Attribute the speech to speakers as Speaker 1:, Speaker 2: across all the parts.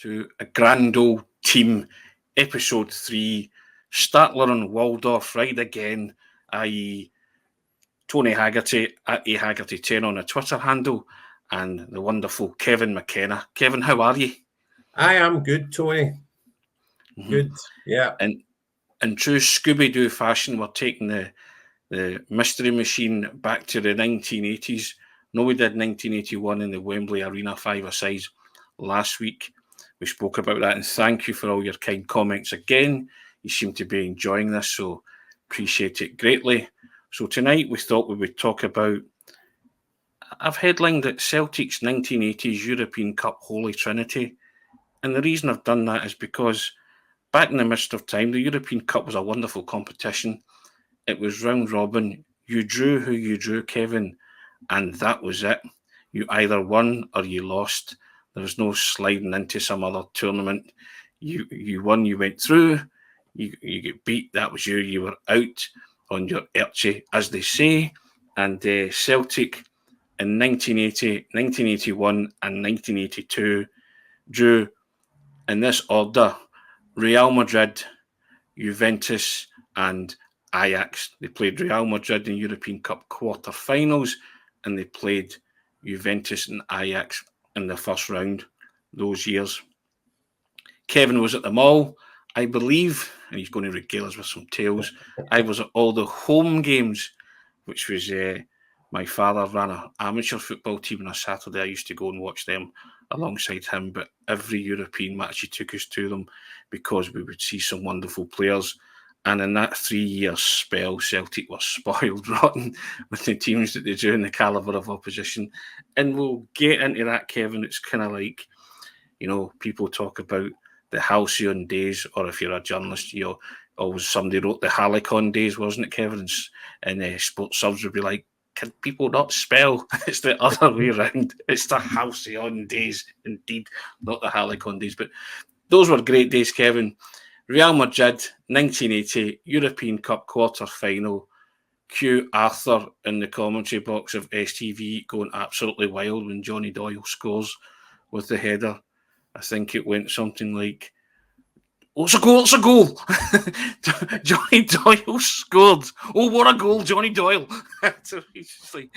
Speaker 1: to A Grand Old Team, Episode 3. Statler and Waldorf ride again, i.e. Tony Haggerty at Haggerty10 on a Twitter handle, and the wonderful Kevin McKenna. Kevin, how are you?
Speaker 2: I am good, Tony. Good, yeah.
Speaker 1: And in true Scooby-Doo fashion, we're taking the Mystery Machine back to the 1980s. No, we did 1981 in the Wembley Arena five-a-sides last week. We spoke about that, and thank you for all your kind comments again. You seem to be enjoying this, so appreciate it greatly. So tonight we thought we would talk about, I've headlined it Celtic's 1980s European Cup Holy Trinity. And the reason I've done that is because back in the midst of time, the European Cup was a wonderful competition. It was round robin. You drew who you drew, Kevin, and that was it. You either won or you lost. There was no sliding into some other tournament. You won, you went through. You get beat, that was you. You were out on your Erche, as they say. And Celtic in 1980, 1981 and 1982 drew in this order: Real Madrid, Juventus and Ajax. They played Real Madrid in European Cup quarter-finals, and they played Juventus and Ajax in the first round those years. Kevin was at them all, I believe, and he's going to regale us with some tales. I was at all the home games, which was my father ran an amateur football team on a Saturday. I used to go and watch them alongside him, but every European match he took us to them because we would see some wonderful players. And in that 3-year spell, Celtic were spoiled rotten with the teams that they drew in the calibre of opposition. And we'll get into that, Kevin. It's kind of like, you know, people talk about the halcyon days, or if you're a journalist, you know, always somebody wrote the Halicon days, wasn't it, Kevin? And sports subs would be like, can people not spell? It's the other way around. It's the halcyon days, indeed, not the Halicon days. But those were great days, Kevin. Real Madrid, 1980, European Cup quarter-final. Cue Arthur in the commentary box of STV going absolutely wild when Johnny Doyle scores with the header. I think it went something like, "Oh, it's a goal, it's a goal." Johnny Doyle scored. Oh, what a goal, Johnny Doyle. So he's just like,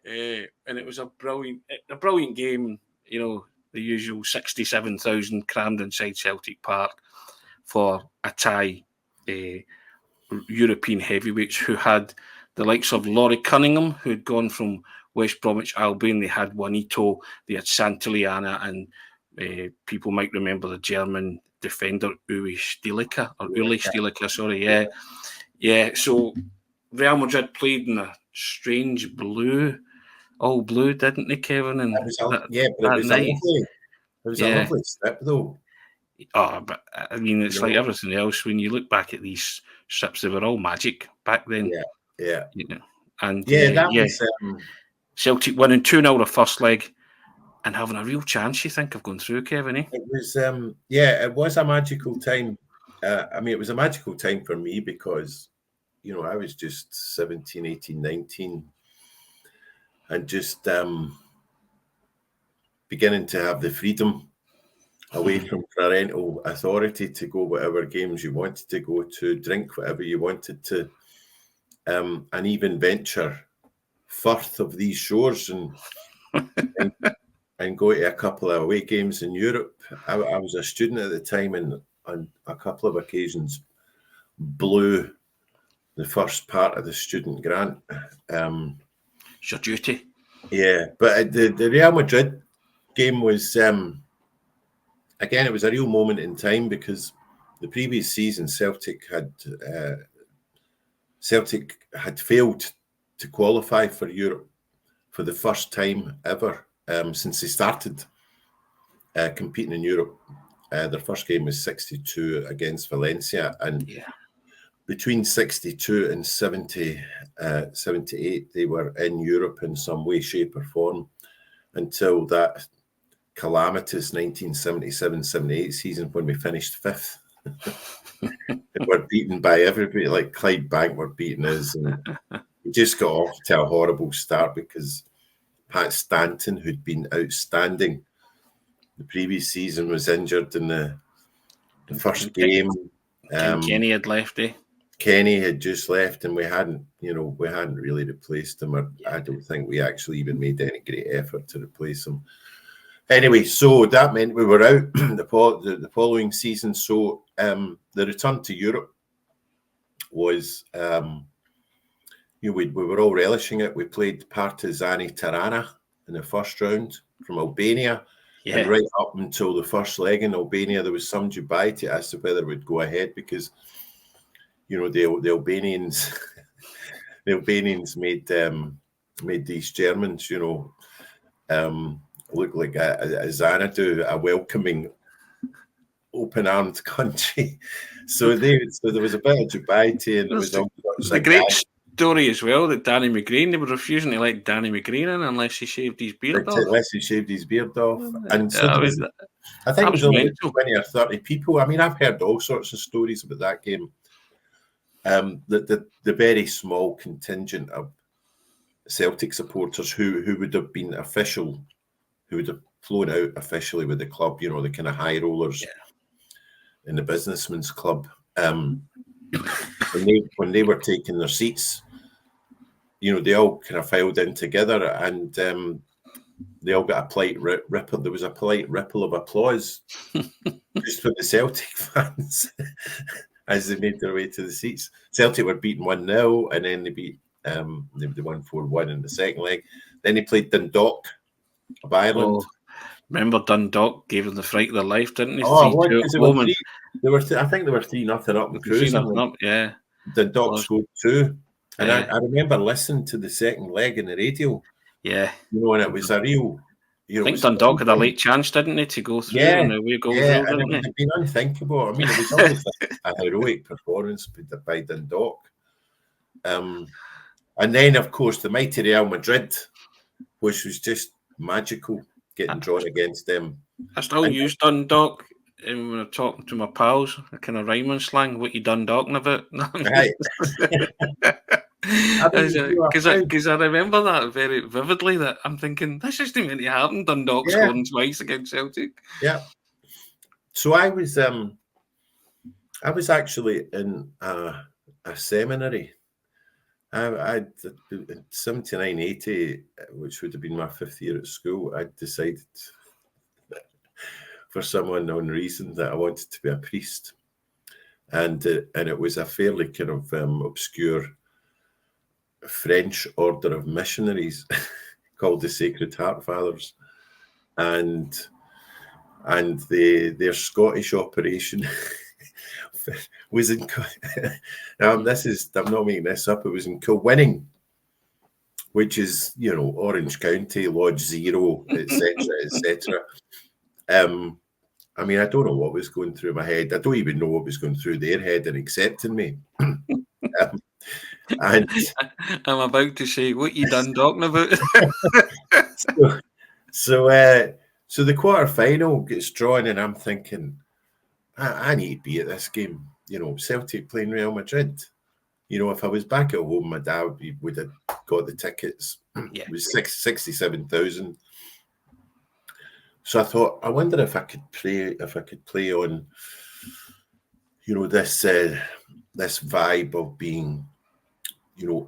Speaker 1: and it was a brilliant game, you know, the usual 67,000 crammed inside Celtic Park for a tie European heavyweights who had the likes of Laurie Cunningham, who had gone from West Bromwich Albion. They had Juanito, they had Santillana, and people might remember the German defender Uli Stilica, sorry. Yeah. So Real Madrid played in a strange all blue, didn't they, Kevin? And
Speaker 2: it was a lovely strip, though.
Speaker 1: Oh, but I mean, it's like everything else. When you look back at these strips, they were all magic back then.
Speaker 2: Yeah.
Speaker 1: You know, and
Speaker 2: was
Speaker 1: Celtic winning 2-0 the first leg and having a real chance, you think, of going through, Kevin?
Speaker 2: It was, it was a magical time. I mean, it was a magical time for me because, you know, I was just 17, 18, 19 and just beginning to have the freedom away from parental authority to go whatever games you wanted to go to, drink whatever you wanted to, and even venture forth of these shores and go to a couple of away games in Europe. I was a student at the time, and on a couple of occasions blew the first part of the student grant.
Speaker 1: It's your duty.
Speaker 2: Yeah, but the Real Madrid game was... again, it was a real moment in time because the previous season Celtic had failed to qualify for Europe for the first time ever since they started competing in Europe. Their first game was 62 against Valencia, and between 62 and 78, they were in Europe in some way, shape or form until that calamitous 1977-78 season when we finished fifth. We're beaten by everybody, like Clyde Bank were beating us, and we just got off to a horrible start because Pat Stanton, who'd been outstanding the previous season was injured in the first game.
Speaker 1: Kenny had left,
Speaker 2: Kenny had just left, and we hadn't really replaced him. I don't think we actually even made any great effort to replace him. Anyway, so that meant we were out the following season. So the return to Europe was, we were all relishing it. We played Partizani Tirana in the first round from Albania. Yeah. And right up until the first leg in Albania, there was some dubiety as to whether we'd go ahead because, the Albanians, made these Germans, look like a Xanadu, a welcoming, open-armed country. So there was a bit of dubiety, and it was
Speaker 1: a great story as well that Danny McGreen, they were refusing to let Danny McGreen in unless he shaved his beard off.
Speaker 2: Unless he shaved his beard off. And so I think it was only 20 or 30 people. I mean, I've heard all sorts of stories about that game. The very small contingent of Celtic supporters who would have been official, who would have flown out officially with the club, the kind of high rollers in the businessman's club. When they were taking their seats, they all kind of filed in together, and they all got a polite ripple. There was a polite ripple of applause just for the Celtic fans as they made their way to the seats. Celtic were beaten 1-0, and then they won 4-1 in the second leg. Then they played Dundalk of Ireland.
Speaker 1: Remember Dundalk gave them the fright of their life, didn't they?
Speaker 2: I think they were 3-0 up and cruising.
Speaker 1: Up, yeah.
Speaker 2: Dundalk scored 2. And I remember listening to the second leg in the radio.
Speaker 1: Yeah.
Speaker 2: And it was a real...
Speaker 1: I think Dundalk had a late chance, didn't they, to go through?
Speaker 2: Yeah,
Speaker 1: and away goal
Speaker 2: and it would have been unthinkable. I mean, it was always a heroic performance by Dundalk. And then, of course, the mighty Real Madrid, which was just magical, getting drawn against them.
Speaker 1: I still use Dundalk when I'm talking to my pals, a kind of rhyming slang. What you Dundalking about?
Speaker 2: Right.
Speaker 1: Because I remember that very vividly. That I'm thinking this isn't going to happen. Dundalk scoring twice against Celtic.
Speaker 2: Yeah. So I was actually in a seminary. I 79-80, which would have been my 5th year at school. I decided, for some unknown reason, that I wanted to be a priest, and it was a fairly kind of obscure French order of missionaries called the Sacred Heart Fathers, and their Scottish operation was in. I'm not making this up. It was in Kilwinning, which is Orange County, Lodge Zero, etc., etc. I mean, I don't know what was going through my head. I don't even know what was going through their head in accepting me. And
Speaker 1: I'm about to say, what you done talking about?
Speaker 2: So the quarter-final gets drawn, and I'm thinking, I need to be at this game. Celtic playing Real Madrid. If I was back at home, my dad would have got the tickets. Yeah. It was 67,000. So I thought, I wonder if I could play on, this vibe of being,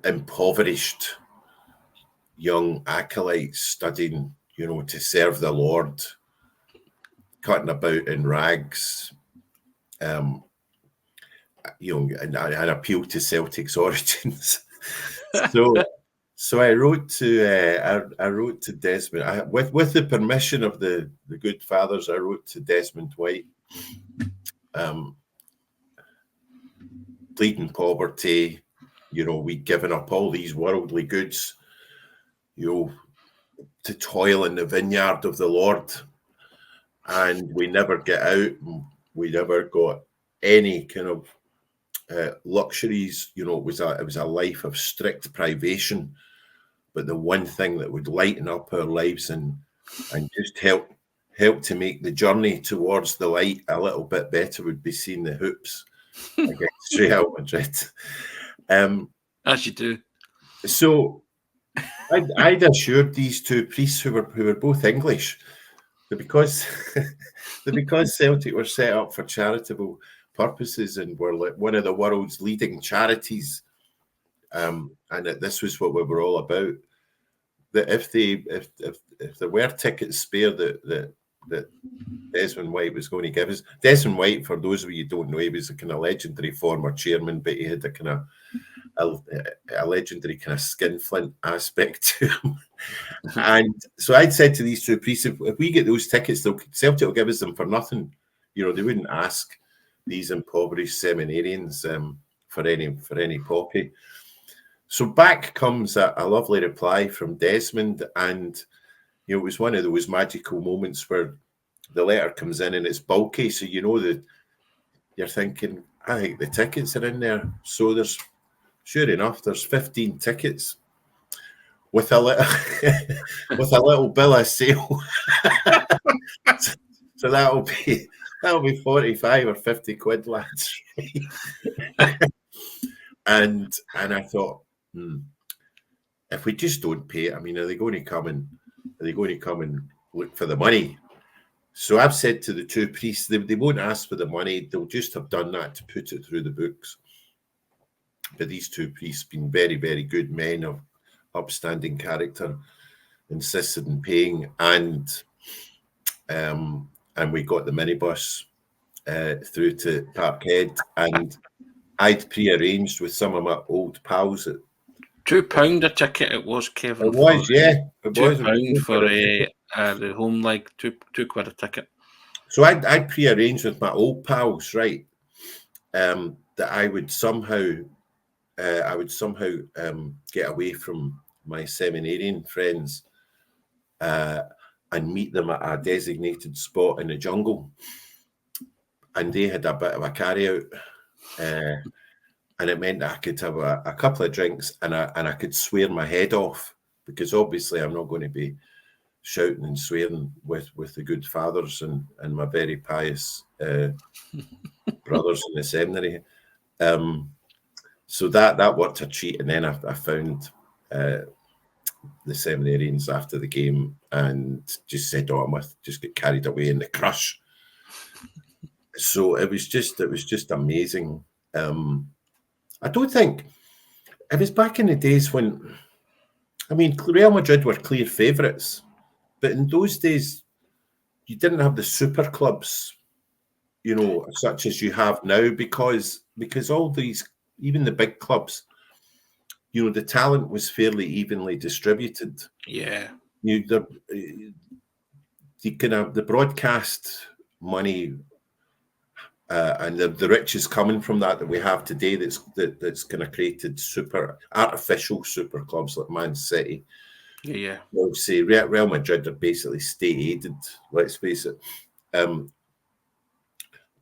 Speaker 2: impoverished young acolytes studying, to serve the Lord, cutting about in rags, and appeal to Celtic's origins. So I wrote to Desmond, with the permission of the good fathers. I wrote to Desmond White, pleading poverty. We'd given up all these worldly goods, to toil in the vineyard of the Lord, and we never get out. We never got any kind of luxuries. It was a life of strict privation. But the one thing that would lighten up our lives and just help to make the journey towards the light a little bit better would be seeing the hoops against Real Madrid.
Speaker 1: As you do.
Speaker 2: So I'd assured these two priests who were both English because Celtic were set up for charitable purposes and were like one of the world's leading charities, and that this was what we were all about. That if there were tickets spare that Desmond White was going to give us. Desmond White, for those of you who don't know, he was a kind of legendary former chairman, but he had a kind of a legendary kind of skinflint aspect to him. And so I'd said to these two priests, if we get those tickets, Celtic will give us them for nothing. You know, they wouldn't ask these impoverished seminarians for any poppy. So back comes a lovely reply from Desmond, and you know, it was one of those magical moments where the letter comes in and it's bulky, so you know that you're thinking, I think the tickets are in there. So there's, sure enough, there's 15 tickets with a little bill of sale. So that'll be 45 or 50 quid, lads. and I thought, if we just don't pay it, I mean, are they going to come and look for the money? So I've said to the two priests, they won't ask for the money. They'll just have done that to put it through the books. But these two priests, being very, very good men of upstanding character, insisted in paying, and we got the minibus through to Parkhead, and I'd pre-arranged with some of my old pals at
Speaker 1: £2 a ticket it was, Kevin.
Speaker 2: It was, yeah. It was
Speaker 1: £2 for the home leg, £2 a ticket.
Speaker 2: So I'd pre-arranged with my old pals, right, that I would somehow get away from my seminarian friends and meet them at a designated spot in the jungle. And they had a bit of a carry-out. And it meant that I could have a couple of drinks and I could swear my head off, because obviously I'm not going to be shouting and swearing with the good fathers and my very pious brothers in the seminary. So that worked a treat. And then I found the seminarians after the game and just said, I must just get carried away in the crush. So it was just amazing. I don't think it was back in the days when, I mean, Real Madrid were clear favourites, but in those days you didn't have the super clubs, you know, such as you have now, because all these, even the big clubs, you know, the talent was fairly evenly distributed.
Speaker 1: Yeah,
Speaker 2: the broadcast money. And the riches coming from that we have today, that's kind of created artificial super clubs like Man City.
Speaker 1: Yeah.
Speaker 2: Well, say Real Madrid are basically state aided. Let's face it.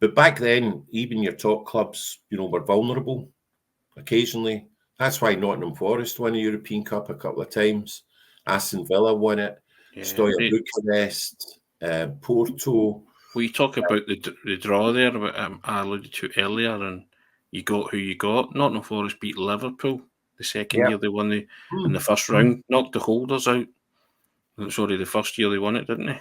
Speaker 2: But back then, even your top clubs, you know, were vulnerable occasionally. That's why Nottingham Forest won a European Cup a couple of times. Aston Villa won it.
Speaker 1: Yeah,
Speaker 2: Steaua Bucharest, Porto.
Speaker 1: We talk about the draw there, I alluded to earlier, and you got who you got. Nottingham Forest beat Liverpool the second year they won in the first round, knocked the holders out. Sorry, the first year they won it, didn't they?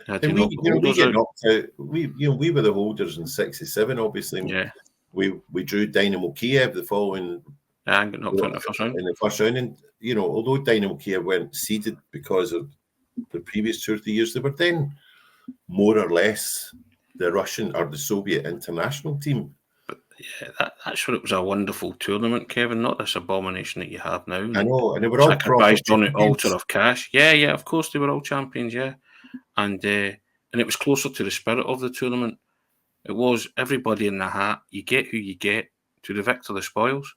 Speaker 2: And we get knocked out. We were the holders in '67. Obviously,
Speaker 1: yeah.
Speaker 2: We drew Dynamo Kiev the following.
Speaker 1: And got knocked out in the first round.
Speaker 2: In the first round, and you know, although Dynamo Kiev weren't seeded because of the previous 2 or 3 years, they were then more or less the Russian or the Soviet international team.
Speaker 1: But yeah, that's what it was, a wonderful tournament, Kevin, not this abomination that you have now.
Speaker 2: I know, and they were all
Speaker 1: sacrificed on an altar of cash. Yeah, of course they were all champions, yeah. And it was closer to the spirit of the tournament. It was everybody in the hat. You get who you get, to the victor the spoils.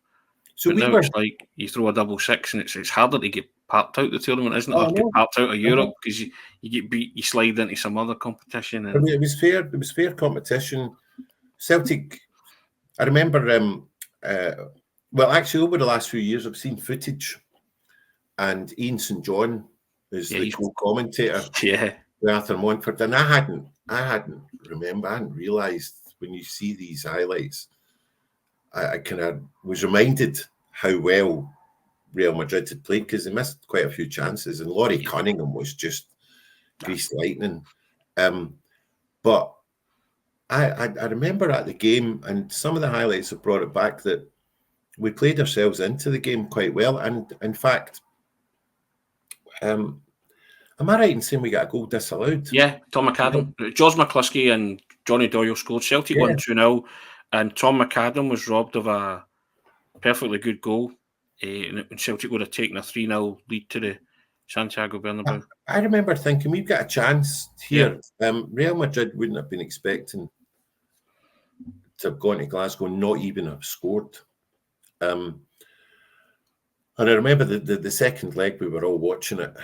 Speaker 1: So now it's like you throw a 6-6 and it's harder to get parked out the tournament, isn't it? Or get parked out of Europe because you get beat, you slide into some other competition.
Speaker 2: I mean, it was fair. It was fair competition. Celtic, I remember. Well, actually, over the last few years, I've seen footage, and Ian St John is the co-commentator.
Speaker 1: Yeah,
Speaker 2: with Arthur Montford, and I hadn't realised when you see these highlights. I kind of was reminded how well Real Madrid had played, because they missed quite a few chances, and Laurie Cunningham was just greased lightning. But I remember at the game, and some of the highlights have brought it back, that we played ourselves into the game quite well. And in fact, am I right in saying we got a goal disallowed?
Speaker 1: Yeah, Tom McAdam. George McCluskey and Johnny Doyle scored. Celtic won 2-0, and Tom McAdam was robbed of a perfectly good goal. And Celtic would have taken a 3-0 lead to the Santiago Bernabeu.
Speaker 2: I remember thinking we've got a chance here. Real Madrid wouldn't have been expecting to have gone to Glasgow and not even have scored. And I remember the second leg, we were all watching it.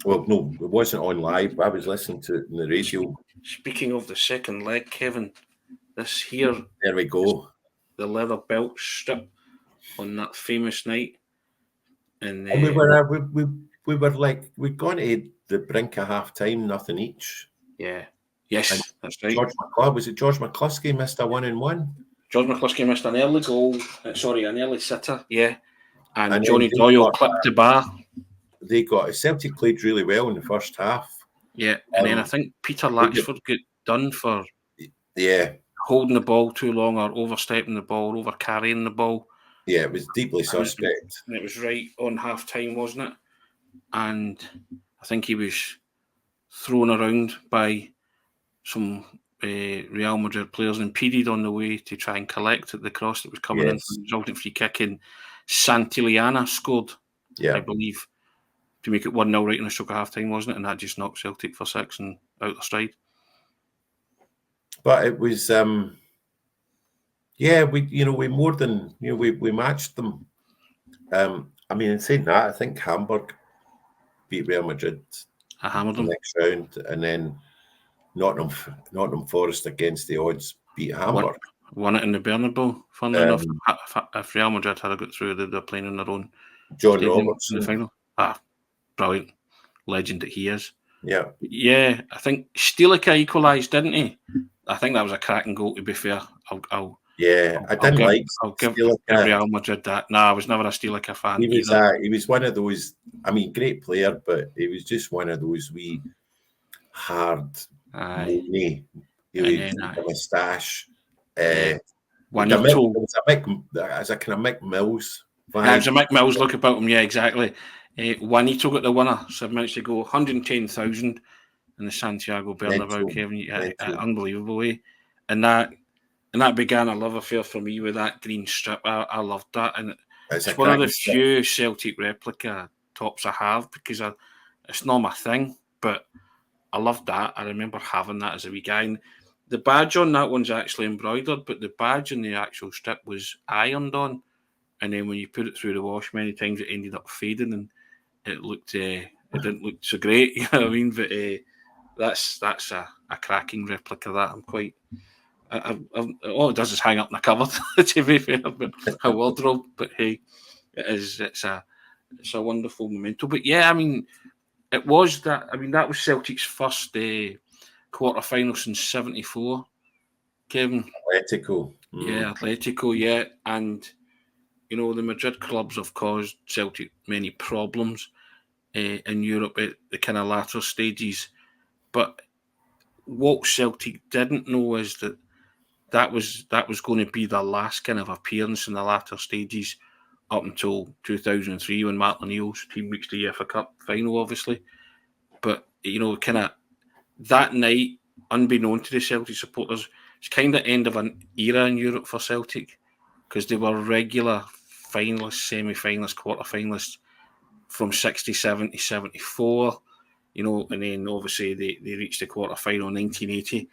Speaker 2: Well, no, it wasn't on live. I was listening to it on the radio.
Speaker 1: Speaking of the second leg, Kevin, this here.
Speaker 2: There we go.
Speaker 1: The leather belt strip on that famous night. And
Speaker 2: we were like, we'd gone to the brink of half time, nothing each.
Speaker 1: Yeah. Yes, and that's right.
Speaker 2: Was it George McCluskey missed a 1-on-1?
Speaker 1: George McCluskey missed an early goal. An early sitter. Yeah. And Johnny Doyle clipped the bar.
Speaker 2: They got Celtic played really well in the first half.
Speaker 1: Yeah, and then I think Peter Laxford got done for holding the ball too long or overstepping the ball, over carrying the ball.
Speaker 2: Yeah, it was deeply suspect.
Speaker 1: And it was right on half time, wasn't it? And I think he was thrown around by some Real Madrid players and impeded on the way to try and collect the cross that was coming in from the resultant free kick. And Santillana scored, I believe, to make it 1-0 right in the stroke of half time, wasn't it? And that just knocked Celtic for 6 and out of stride.
Speaker 2: But it was, we more than, we matched them. I mean, in saying that, I think Hamburg beat Real Madrid
Speaker 1: hammered them
Speaker 2: next round, and then Nottingham Forest against the odds beat Hamburg.
Speaker 1: Won it in the Bernabeu. Funnily enough, if Real Madrid had got through, they're playing on their own.
Speaker 2: John Robertson
Speaker 1: in the final. Brilliant legend that he is.
Speaker 2: Yeah,
Speaker 1: I think Stilica equalised, didn't he? I think that was a cracking goal. To be fair,
Speaker 2: I didn't
Speaker 1: I'll give Real Madrid that. I was never a Stilica fan.
Speaker 2: He was one of those. I mean, great player, but he was just one of those wee hard, money. He was a moustache. As a kind of Mick Mills vibe.
Speaker 1: There's a Mick Mills look about him. Yeah, exactly. Juanito got the winner 7 minutes ago. 110,000 in the Santiago Bernabeu, Kevin. Unbelievable, eh? And that began a love affair for me with that green strip. I loved that, and it's one of the few Celtic replica tops I have, because it's not my thing, but I loved that. I remember having that as a wee guy. And the badge on that one's actually embroidered, but the badge in the actual strip was ironed on, and then when you put it through the wash, many times it ended up fading, and it looked it didn't look so great. You know what I mean? But that's a cracking replica of that. I'm quite. All it does is hang up in a cupboard, to be fair, but a wardrobe. But hey, it's a wonderful memento. But yeah, I mean, it was that. I mean, that was Celtic's first quarter-final since '74. Kevin.
Speaker 2: Atletico.
Speaker 1: Yeah, Atletico. Yeah, and the Madrid clubs have caused Celtic many problems in Europe at the kind of latter stages. But what Celtic didn't know is that was going to be their last kind of appearance in the latter stages up until 2003 when Martin O'Neill's team reached the UEFA Cup final, obviously. But, kind of that night, unbeknown to the Celtic supporters, it's kind of end of an era in Europe for Celtic, because they were regular finalists, semi-finalists, quarter-finalists from 67 to 74, and then obviously they reached the quarter-final in 1980,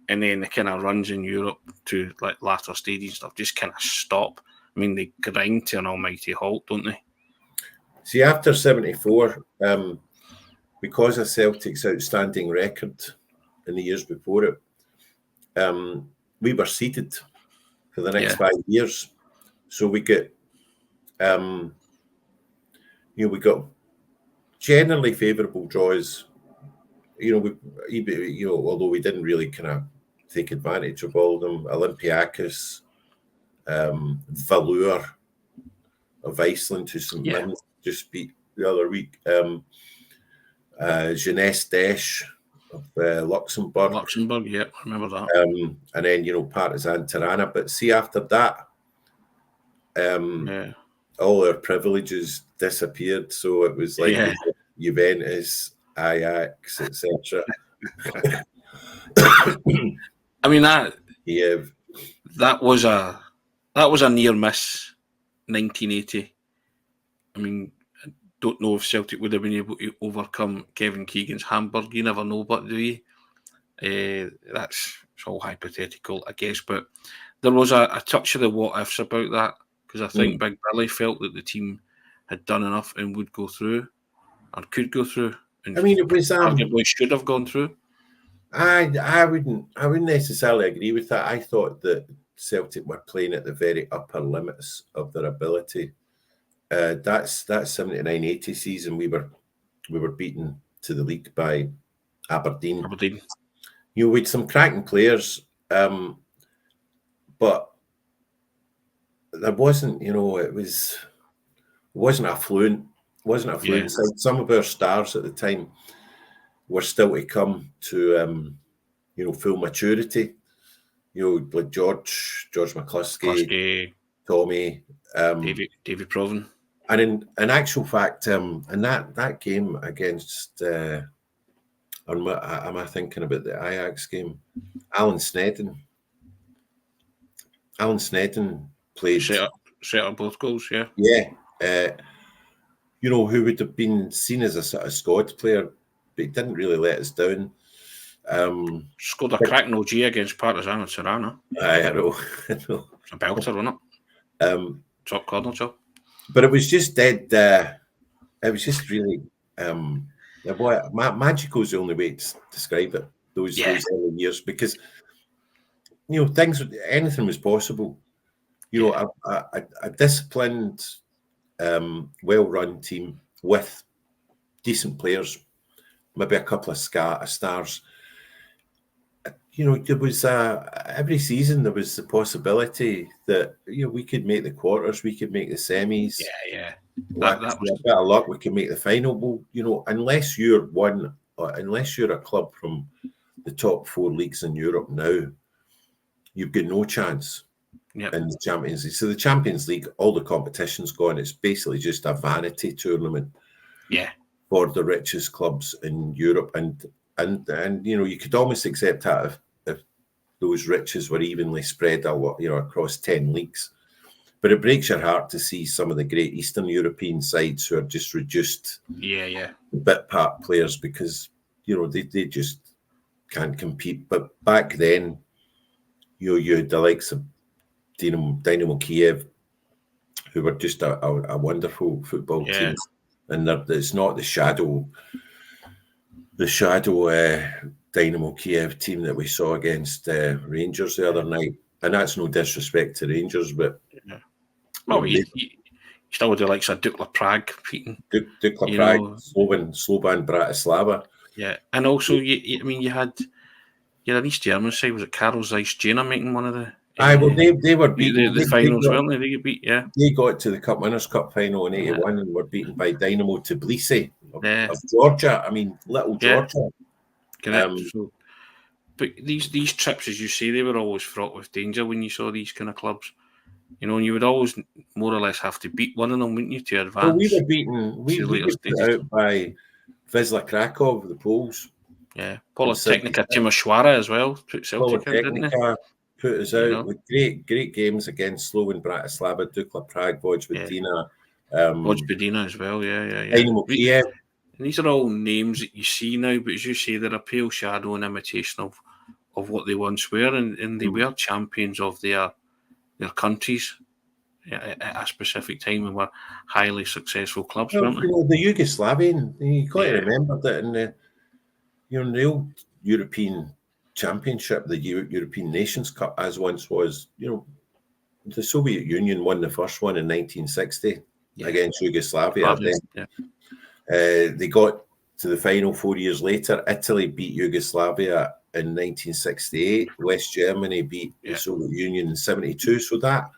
Speaker 1: and then the kind of runs in Europe to like latter stages stuff just kind of stop. I mean, they grind to an almighty halt, don't they?
Speaker 2: See, after 74, because of Celtic's outstanding record in the years before it, we were seated for the next 5 years. So we get, we got generally favourable draws. Although we didn't really kind of take advantage of all of them. Olympiacos, Valur of Iceland, who St. Mirren just beat the other week. Jeunesse Desch Luxembourg.
Speaker 1: Luxembourg, yeah, I remember that.
Speaker 2: And then, Partizan Tirana. But see, after that, all our privileges disappeared. So it was like Juventus, Ajax, etc.
Speaker 1: I mean, that was a near miss, 1980. I mean, I don't know if Celtic would have been able to overcome Kevin Keegan's Hamburg. You never know, but do you? It's all hypothetical, I guess. But there was a touch of the what ifs about that, because I think Big Billy felt that the team had done enough and would go through, or could go through. And
Speaker 2: I mean, it was
Speaker 1: arguably should have gone through.
Speaker 2: I wouldn't necessarily agree with that. I thought that Celtic were playing at the very upper limits of their ability. That 79-80 season, we were beaten to the league by Aberdeen. With some cracking players, but there wasn't, it wasn't affluent. Side. Some of our stars at the time were still to come to, full maturity. Like George McCluskey, Tommy,
Speaker 1: David Proven.
Speaker 2: And in actual fact, in that game against, am I thinking about the Ajax game? Alan Snedden played.
Speaker 1: Set up both goals, yeah.
Speaker 2: Yeah. Who would have been seen as a sort of squad player, but he didn't really let us down.
Speaker 1: Scored a cracking OG against Partizan Tirana.
Speaker 2: I know.
Speaker 1: It's a belter, wasn't it? Top corner job.
Speaker 2: But it was just dead. It was just really magical is the only way to describe it. Those early years, because anything was possible. A disciplined, well-run team with decent players, maybe a couple of stars. There was every season there was the possibility that we could make the quarters, we could make the semis.
Speaker 1: Yeah.
Speaker 2: That was a bit of luck. We could make the final. Well, unless you're a club from the top 4 leagues in Europe now, you've got no chance in the Champions League. So the Champions League, all the competition's gone. It's basically just a vanity tournament.
Speaker 1: Yeah.
Speaker 2: For the richest clubs in Europe, and you could almost accept that if those riches were evenly spread across 10 leagues. But it breaks your heart to see some of the great Eastern European sides who are just reduced bit part players because they just can't compete. But back then, you had the likes of Dynamo Kiev, who were just a wonderful football team, and it's not the shadow Dynamo Kiev team that we saw against Rangers the other night. And that's no disrespect to Rangers, but
Speaker 1: you still had the likes of Dukla Prague competing.
Speaker 2: Dukla Prague, Slovan Bratislava.
Speaker 1: Yeah, and also you had an East German side. Was it Karl Zeiss Jena making one of the?
Speaker 2: They were beaten
Speaker 1: the finals, weren't they? They get beat,
Speaker 2: They got to the Cup Winners' Cup final in '81 and were beaten by Dynamo Tbilisi of Georgia. I mean, little Georgia.
Speaker 1: But these trips, as you say, they were always fraught with danger when you saw these kind of clubs. And you would always more or less have to beat one of them, wouldn't you, to advance?
Speaker 2: Well, we were beaten. We were put out by Wisla Krakow, the Poles.
Speaker 1: Yeah, Politechnika Timisoara as well. Put Celtic out, didn't they?
Speaker 2: Put us out with great games against Slovan Bratislava, Dukla Prague, Vojvodina.
Speaker 1: Vojvodina as well, yeah.
Speaker 2: Dynamo Kiev.
Speaker 1: And these are all names that you see now, but as you say, they're a pale shadow and imitation of what they once were, and they were champions of their countries at a specific time and were highly successful clubs, weren't they?
Speaker 2: The Yugoslavian, you got to remember that in the old European Championship, the European Nations Cup, as once was, the Soviet Union won the first one in 1960 against Yugoslavia. They got to the final 4 years later. Italy beat Yugoslavia in 1968. West Germany beat the Soviet Union in 72. So that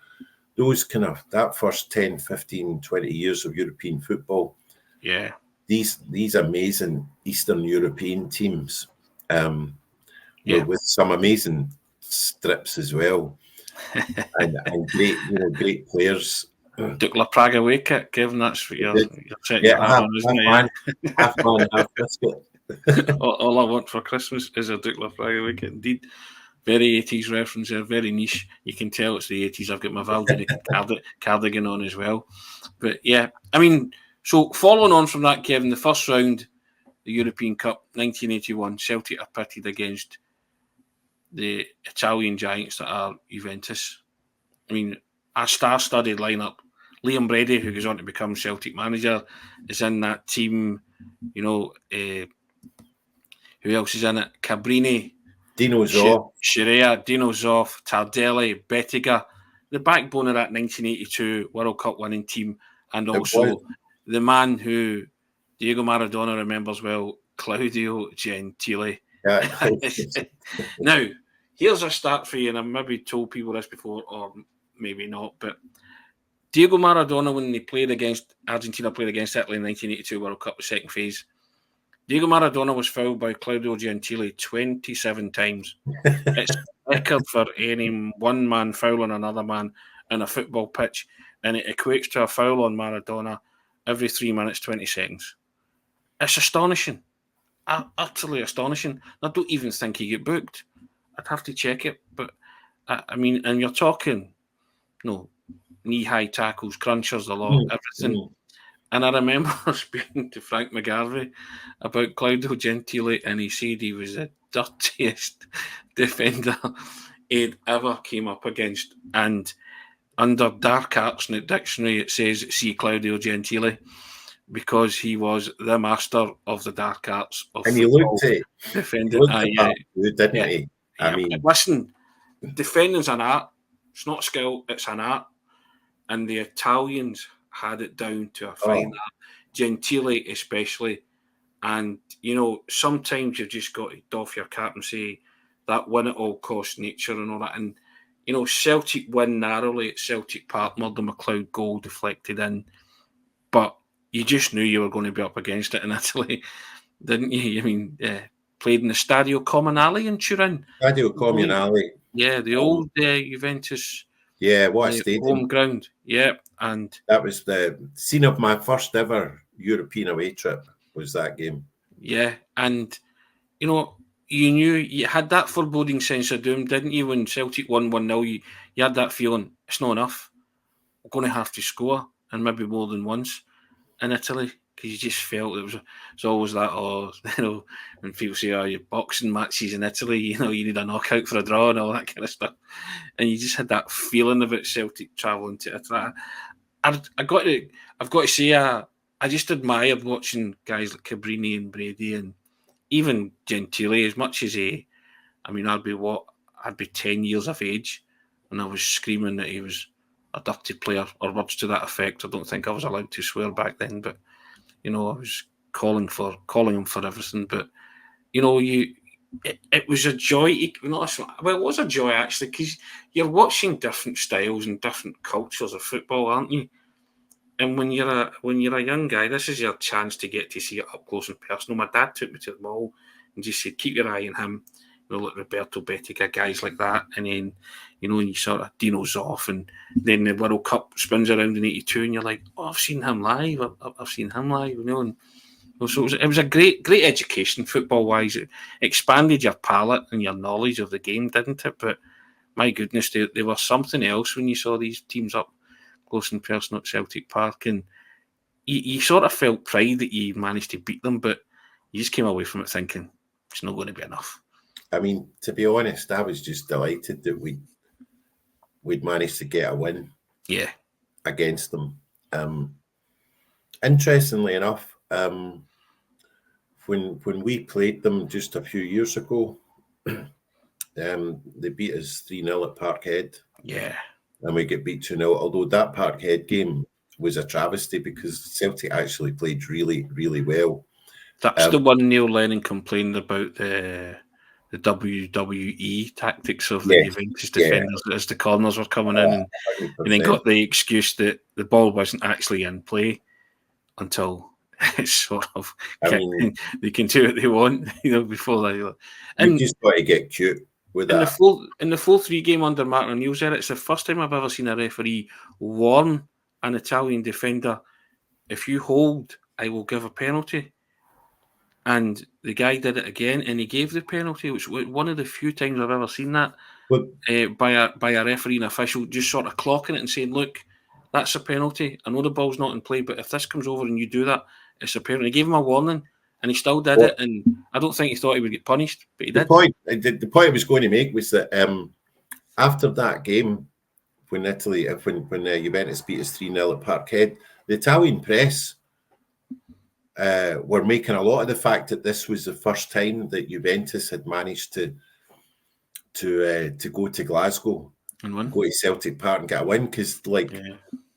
Speaker 2: first 10, 15, 20 years of European football, these amazing Eastern European teams with some amazing strips as well, and great players.
Speaker 1: Dukla Prague away kit, Kevin. That's what you're setting your hat on, isn't it?
Speaker 2: Half man, half biscuit.
Speaker 1: all I want for Christmas is a Dukla Prague away kit. Indeed, very 80s reference there, very niche. You can tell it's the 80s. I've got my Valdini cardigan on as well. But yeah, I mean, so following on from that, Kevin, the first round, the European Cup, 1981, Celtic are pitted against the Italian giants that are Juventus. I mean, a star-studded lineup. Liam Brady, who goes on to become Celtic manager, is in that team. Who else is in it? Cabrini,
Speaker 2: Dino Zoff,
Speaker 1: Sharea, Dino Zoff, Tardelli, Bettiga, the backbone of that 1982 World Cup winning team, and also the man who Diego Maradona remembers well, Claudio Gentile.
Speaker 2: Yeah.
Speaker 1: Now, here's a start for you, and I've maybe told people this before, or maybe not, but Diego Maradona, when Argentina played against Italy in the 1982 World Cup, the second phase, Diego Maradona was fouled by Claudio Gentile 27 times. It's record for any one man fouling another man in a football pitch, and it equates to a foul on Maradona every 3 minutes, 20 seconds. It's astonishing. Utterly astonishing. I don't even think he get booked. I'd have to check it. But, I mean, and you're talking, knee-high tackles, crunchers, the lot, everything. And I remember speaking to Frank McGarvey about Claudio Gentile, and he said he was the dirtiest defender he'd ever came up against. And under dark arts in the dictionary, it says, see Claudio Gentile, because he was the master of the dark arts of
Speaker 2: and
Speaker 1: football.
Speaker 2: Defending. Didn't he? I mean,
Speaker 1: listen, defending's an art. It's not skill, it's an art. And the Italians had it down to a fine art. Gentile especially. And, sometimes you've just got to doff your cap and say that win at all costs nature and all that. And, Celtic win narrowly at Celtic Park, Murdo McLeod goal deflected in. But you just knew you were going to be up against it in Italy, didn't you? I mean, played in the Stadio Comunale in Turin.
Speaker 2: Stadio Comunale.
Speaker 1: Yeah, the old Juventus.
Speaker 2: Yeah, what a stadium.
Speaker 1: Home ground. Yeah, and
Speaker 2: that was the scene of my first ever European away trip. Was that game?
Speaker 1: Yeah, and you knew you had that foreboding sense of doom, didn't you? When Celtic won 1-0, you had that feeling it's not enough. We're going to have to score, and maybe more than once in Italy, because you just felt it's always that, when people say, your boxing matches in Italy, you need a knockout for a draw and all that kind of stuff. And you just had that feeling about Celtic travelling to Italy. I've got to say, I just admired watching guys like Cabrini and Brady and even Gentile, as much as I'd be 10 years of age and I was screaming that he was a dirty player or words to that effect. I don't think I was allowed to swear back then, but I was calling him for everything. But it was a joy. It was a joy actually, because you're watching different styles and different cultures of football, aren't you? And when you're a young guy, this is your chance to get to see it up close and personal. My dad took me to the mall and just said, keep your eye on him. Like Roberto Bettiga, guys like that. And then, you sort of Dino Zoff, and then the World Cup spins around in 82 and you're like, I've seen him live. I've seen him live, And so it was a great education football-wise. It expanded your palate and your knowledge of the game, didn't it? But my goodness, they were something else when you saw these teams up close and personal at Celtic Park, and you sort of felt pride that you managed to beat them, but you just came away from it thinking it's not going to be enough.
Speaker 2: I mean, to be honest, I was just delighted that we'd managed to get a win.
Speaker 1: Yeah,
Speaker 2: against them. Interestingly enough, when we played them just a few years ago, they beat us 3-0 at Parkhead.
Speaker 1: Yeah.
Speaker 2: And we get beat 2-0, although that Parkhead game was a travesty because Celtic actually played really, really well.
Speaker 1: That's the one Neil Lennon complained about, the WWE tactics of the Juventus defenders as the corners were coming in, and then got the excuse that the ball wasn't actually in play until It's sort of.
Speaker 2: I mean,
Speaker 1: they can do what they want, before they.
Speaker 2: you've just got to get cute with
Speaker 1: In
Speaker 2: that.
Speaker 1: the 4-3 game under Martin O'Neill's era, it's the first time I've ever seen a referee warn an Italian defender, if you hold, I will give a penalty. And the guy did it again, and he gave the penalty, which was one of the few times I've ever seen that by a referee and official just sort of clocking it and saying, look, that's a penalty. I know the ball's not in play, but if this comes over and you do that, it's a penalty. He gave him a warning, and he still did it, and I don't think he thought he would get punished, but he did.
Speaker 2: The point I was going to make was that after that game, when Juventus beat us 3-0 at Parkhead, the Italian press were making a lot of the fact that this was the first time that Juventus had managed to go to Glasgow
Speaker 1: and win,
Speaker 2: go to Celtic Park and get a win, because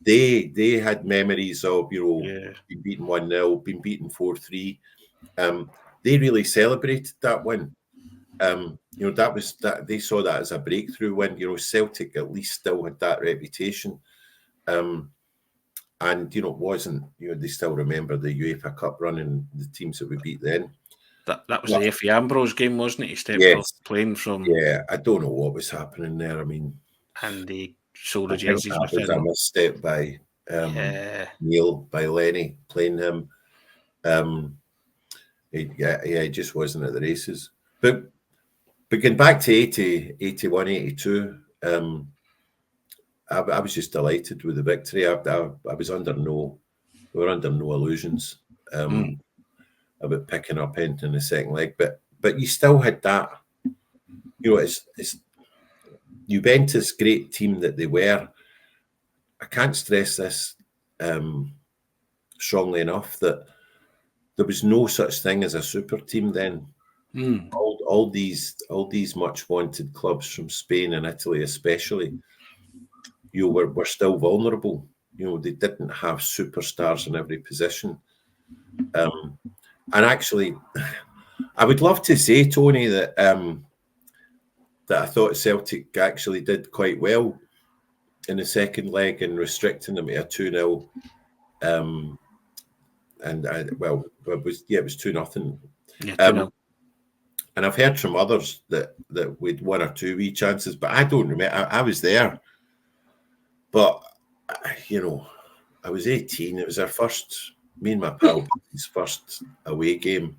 Speaker 2: they had memories of being beaten 1-0, being beaten 4-3. They really celebrated that win. That was that they saw that as a breakthrough win. Celtic at least still had that reputation. And it wasn't. They still remember the UEFA Cup run and the teams that we beat then.
Speaker 1: That was the Effie Ambrose game, wasn't it? He stepped off playing from.
Speaker 2: Yeah, I don't know what was happening there. I mean,
Speaker 1: and they sold the jerseys.
Speaker 2: That was a misstep by Neil, by Lenny playing him. It just wasn't at the races. But getting back to 80, 81, 82. I was just delighted with the victory. I was under we were under no illusions about picking up anything in the second leg. But you still had that, it's Juventus, great team that they were. I can't stress this strongly enough that there was no such thing as a super team then. All these much wanted clubs from Spain and Italy especially, were still vulnerable. They didn't have superstars in every position. And actually, I would love to say, Tony, that I thought Celtic actually did quite well in the second leg in restricting them to a 2-0. It was 2-0.
Speaker 1: Yeah, 2-0.
Speaker 2: And I've heard from others that we'd 1 or 2 wee chances, but I don't remember. I was there. But, I was 18. It was our first, me and my pal, his first away game.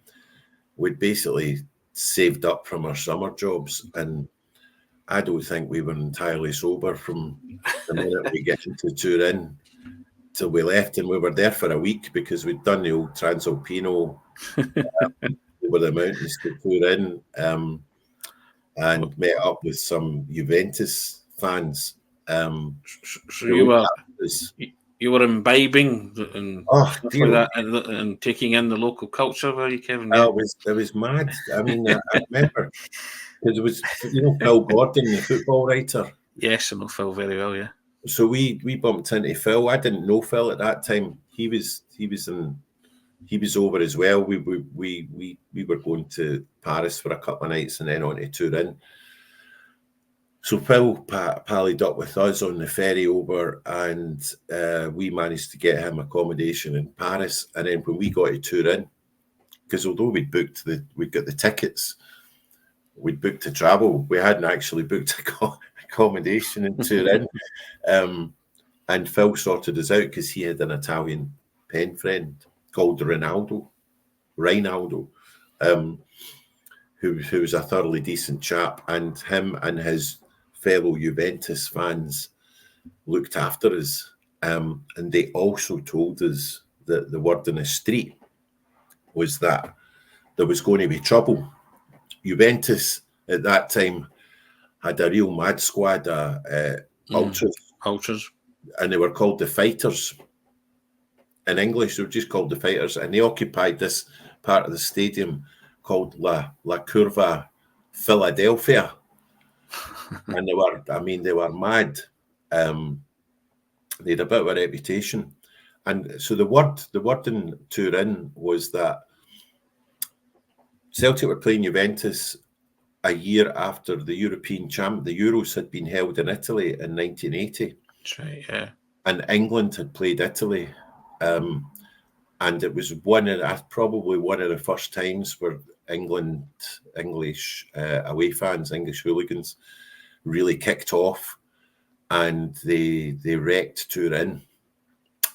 Speaker 2: We'd basically saved up from our summer jobs, and I don't think we were entirely sober from the minute we get into Turin till we left, and we were there for a week because we'd done the old Transalpino over the mountains to Turin, and met up with some Juventus fans.
Speaker 1: So you were imbibing and stuff like that, and taking in the local culture, were you, Kevin? Yeah.
Speaker 2: It was mad. I mean, I remember because it was Phil Gordon, the football writer.
Speaker 1: Yes, I know Phil very well. Yeah.
Speaker 2: So we bumped into Phil. I didn't know Phil at that time. He was over as well. We were going to Paris for a couple of nights and then on to Turin. So Phil pallied up with us on the ferry over, and we managed to get him accommodation in Paris. And then when we got to Turin, because although we'd got the tickets, we'd booked to travel, we hadn't actually booked accommodation in Turin. And Phil sorted us out because he had an Italian pen friend called Rinaldo, who was a thoroughly decent chap, and him and his fellow Juventus fans looked after us, and they also told us that the word in the street was that there was going to be trouble. Juventus at that time had a real mad squad, ultras, and they were called the Fighters. In English, they were just called the Fighters, and they occupied this part of the stadium called La Curva Philadelphia. And they were mad. They had a bit of a reputation. And so the word in Turin was that Celtic were playing Juventus a year after the European the Euros had been held in Italy in 1980.
Speaker 1: That's right, yeah.
Speaker 2: And England had played Italy. And and it was probably one of the first times where English away fans, English hooligans, really kicked off, and they wrecked Turin,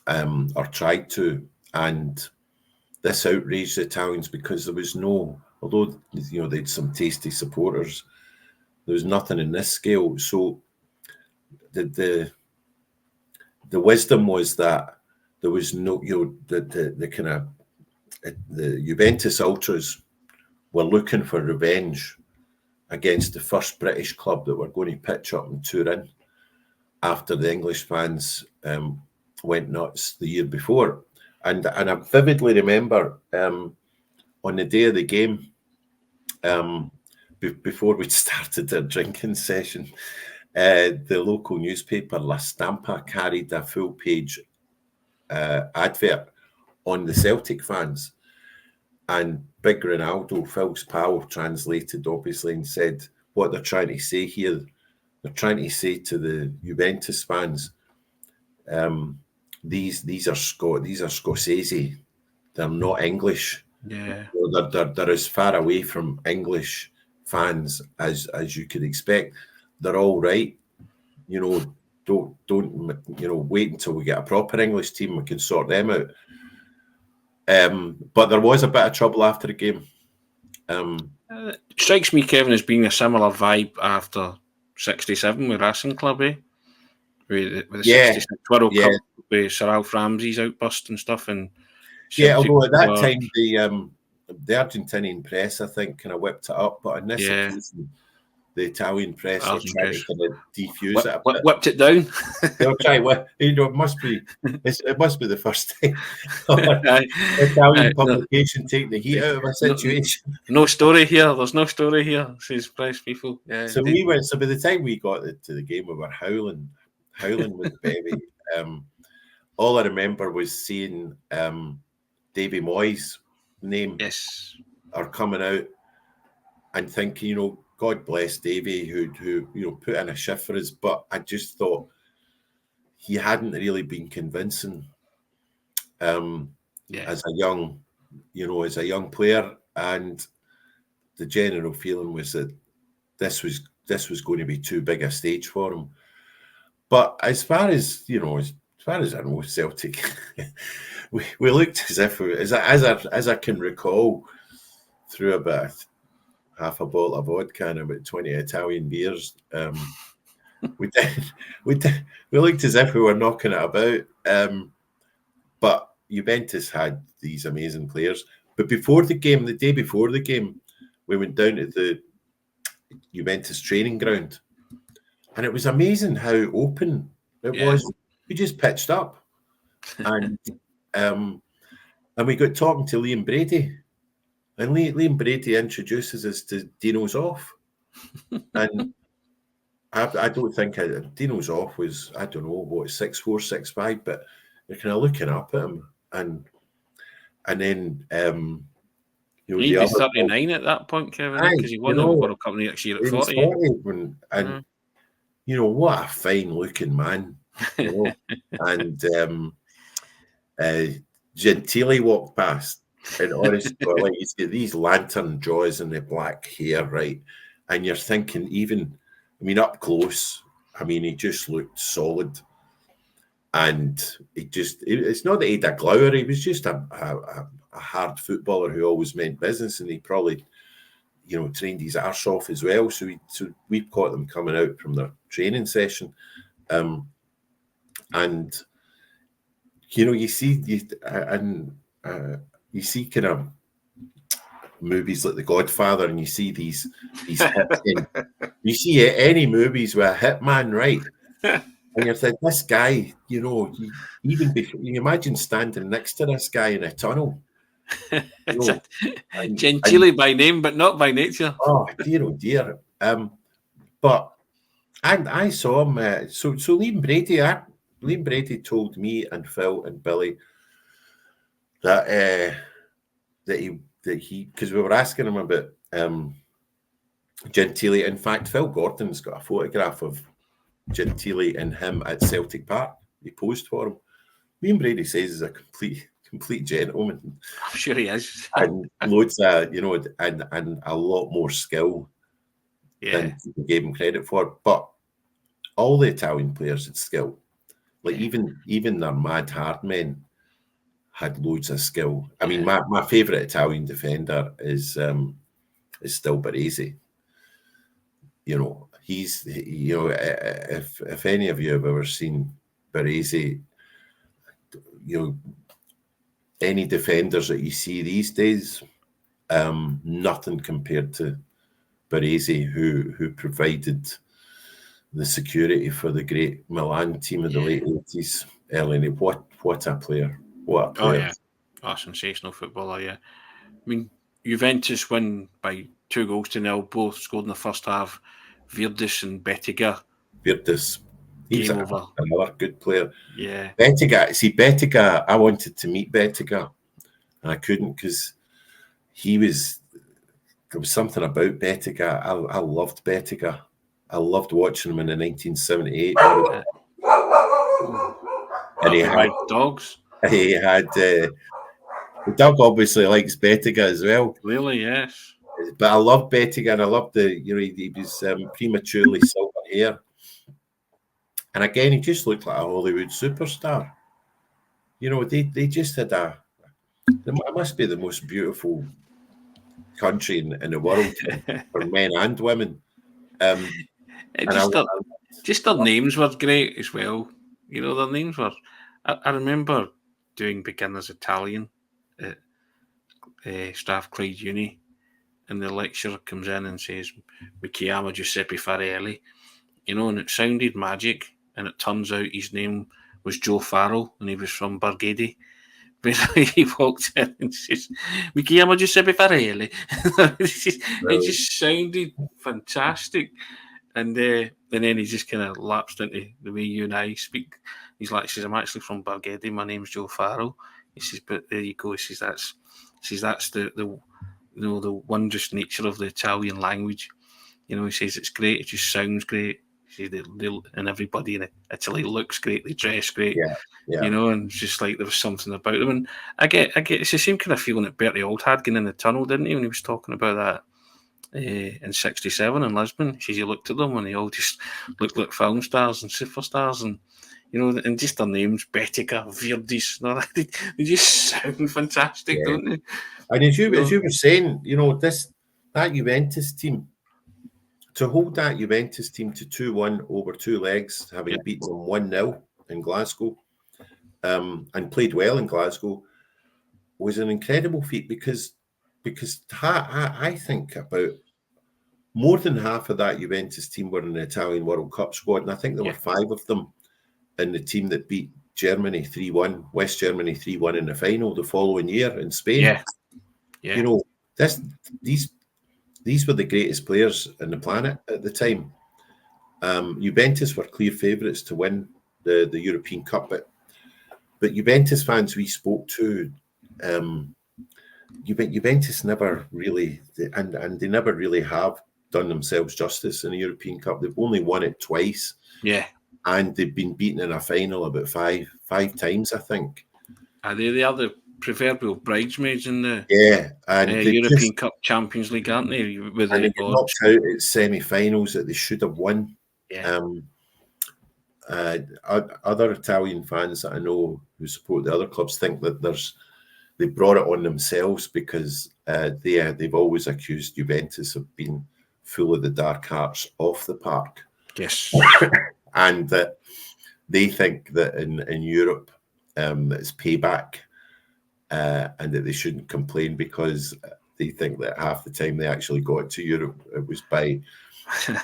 Speaker 2: or tried to, and this outraged the Italians because there was no, although they had some tasty supporters, there was nothing in this scale. So the wisdom was that there was no, the kind of the Juventus ultras were looking for revenge against the first British club that were going to pitch up in Turin after the English fans went nuts the year before. And I vividly remember on the day of the game, before we'd started our drinking session, the local newspaper La Stampa carried a full-page advert on the Celtic fans, and Big Ronaldo, Phil's pal, translated obviously and said what they're trying to say here. They're trying to say to the Juventus fans, these are Scorsese. They're not English.
Speaker 1: Yeah,
Speaker 2: they're as far away from English fans as you could expect. They're all right. Don't wait until we get a proper English team. We can sort them out. But there was a bit of trouble after the game.
Speaker 1: It strikes me, Kevin, as being a similar vibe after '67 with Racing Club, with the '66 World Cup with Sir Alf Ramsey's outburst and stuff. And
Speaker 2: although at that time the Argentinian press, I think, kind of whipped it up, but on this occasion, the Italian press are trying to kind of defuse it a bit.
Speaker 1: Whipped it down.
Speaker 2: They'll try. It must be the first time Italian publication taking the heat out of a situation.
Speaker 1: No story here. There's no story here, says press people. Yeah.
Speaker 2: So by the time we got to the game, we were howling with the baby. All I remember was seeing Davy Moyes' name are coming out, and thinking, God bless Davy, who put in a shift for us. But I just thought he hadn't really been convincing as a young player, and the general feeling was that this was going to be too big a stage for him. But as far as I know, Celtic, we looked as if as I can recall, through about half a bottle of vodka and about 20 Italian beers, we looked as if we were knocking it about. But Juventus had these amazing players. But before the game, the day before the game, we went down to the Juventus training ground, and it was amazing how open it was. We just pitched up, and we got talking to Liam Brady. And Liam Brady introduces us to Dino's Off. And I don't think Dino's Off was, I don't know, 6'4", 6'5", but you're kind of looking up at him. And then,
Speaker 1: he'd be 39 at that point, Kevin, because he won the World Cup next year at 40.
Speaker 2: What a fine looking man. And Gentili walked past. And honestly, he's got these lantern jaws and the black hair, right? And you're thinking, up close, he just looked solid. And it's not that he had a glower, he was just a hard footballer who always meant business, and he probably, trained his arse off as well. So we caught them coming out from their training session. And, you see kind of movies like The Godfather, and you see these hits you see any movies with a hitman, right? And you're thinking, this guy, even before, you imagine standing next to this guy in a tunnel.
Speaker 1: Gentili by name, but not by nature.
Speaker 2: Oh dear. But I saw him. So Liam Brady told me and Phil and Billy that he because we were asking him about Gentili. In fact, Phil Gordon's got a photograph of Gentili and him at Celtic Park. He posed for him. Liam Brady says he's a complete complete gentleman.
Speaker 1: I'm sure he is.
Speaker 2: And loads of, and a lot more skill than people gave him credit for. But all the Italian players had skill. Like even their mad hard men had loads of skill. I mean, my favourite Italian defender is still Baresi. He's if any of you have ever seen Baresi, any defenders that you see these days, nothing compared to Baresi, who provided the security for the great Milan team of the late 80s, early. What a player. What a player.
Speaker 1: Oh, sensational footballer, yeah. I mean, Juventus win by 2-0, both scored in the first half. Virdis and Bettiga.
Speaker 2: Virdis. He's
Speaker 1: over.
Speaker 2: Another good player.
Speaker 1: Yeah.
Speaker 2: Bettiga, I wanted to meet Bettiga, and I couldn't because there was something about Bettiga. I loved Bettiga. I loved watching him in the 1978.
Speaker 1: And he had dogs.
Speaker 2: He had Doug obviously likes Bettiga as well.
Speaker 1: Clearly, yes.
Speaker 2: But I love Bettiga, and I loved he was prematurely silver hair. And again, he just looked like a Hollywood superstar. They just had it must be the most beautiful country in the world for men and women.
Speaker 1: Just their names were great as well. Their names were. I remember doing beginners Italian at Strathclyde Uni, and the lecturer comes in and says, "Mi chiamo Giuseppe Farelli," and it sounded magic. And it turns out his name was Joe Farrell, and he was from Barghetti. But he walked in and says, "Mi chiamo Giuseppe Farelli." It just sounded fantastic. And then he just kind of lapsed into the way you and I speak. He says, "I'm actually from Barghetti. My name's Joe Farrell." He says, "But there you go." He says, "That's the wondrous nature of the Italian language." He says it's great. It just sounds great. And everybody in Italy looks great. They dress great, and it's just like there was something about them. And I get it's the same kind of feeling that Bertie Auld had going in the tunnel, didn't he? When he was talking about that in '67 in Lisbon, he says he looked at them and they all just looked like film stars and superstars, and and just their names, Bettiga, Virdis, they just sound fantastic, don't they?
Speaker 2: And as you were saying, that Juventus team. To hold that Juventus team to 2-1 over two legs, having beaten them 1-0 in Glasgow, and played well in Glasgow, was an incredible feat because I think about more than half of that Juventus team were in the Italian World Cup squad, and I think there were 5 of them in the team that beat Germany 3-1, West Germany 3-1 in the final the following year in Spain. These were the greatest players on the planet at the time. Juventus were clear favourites to win the European Cup, but Juventus fans we spoke to, Juventus never really, and they never really have done themselves justice in the European Cup. They've only won it twice. And they've been beaten in a final about five times, I think.
Speaker 1: Are they the other proverbial bridesmaids in the European Cup Champions League, aren't they?
Speaker 2: And they got knocked out at semi-finals that they should have won. Other Italian fans that I know who support the other clubs think that they brought it on themselves because they've always accused Juventus of being full of the dark arts off the park.
Speaker 1: Yes.
Speaker 2: And that they think that in Europe it's payback. And that they shouldn't complain because they think that half the time they actually got to Europe, it was by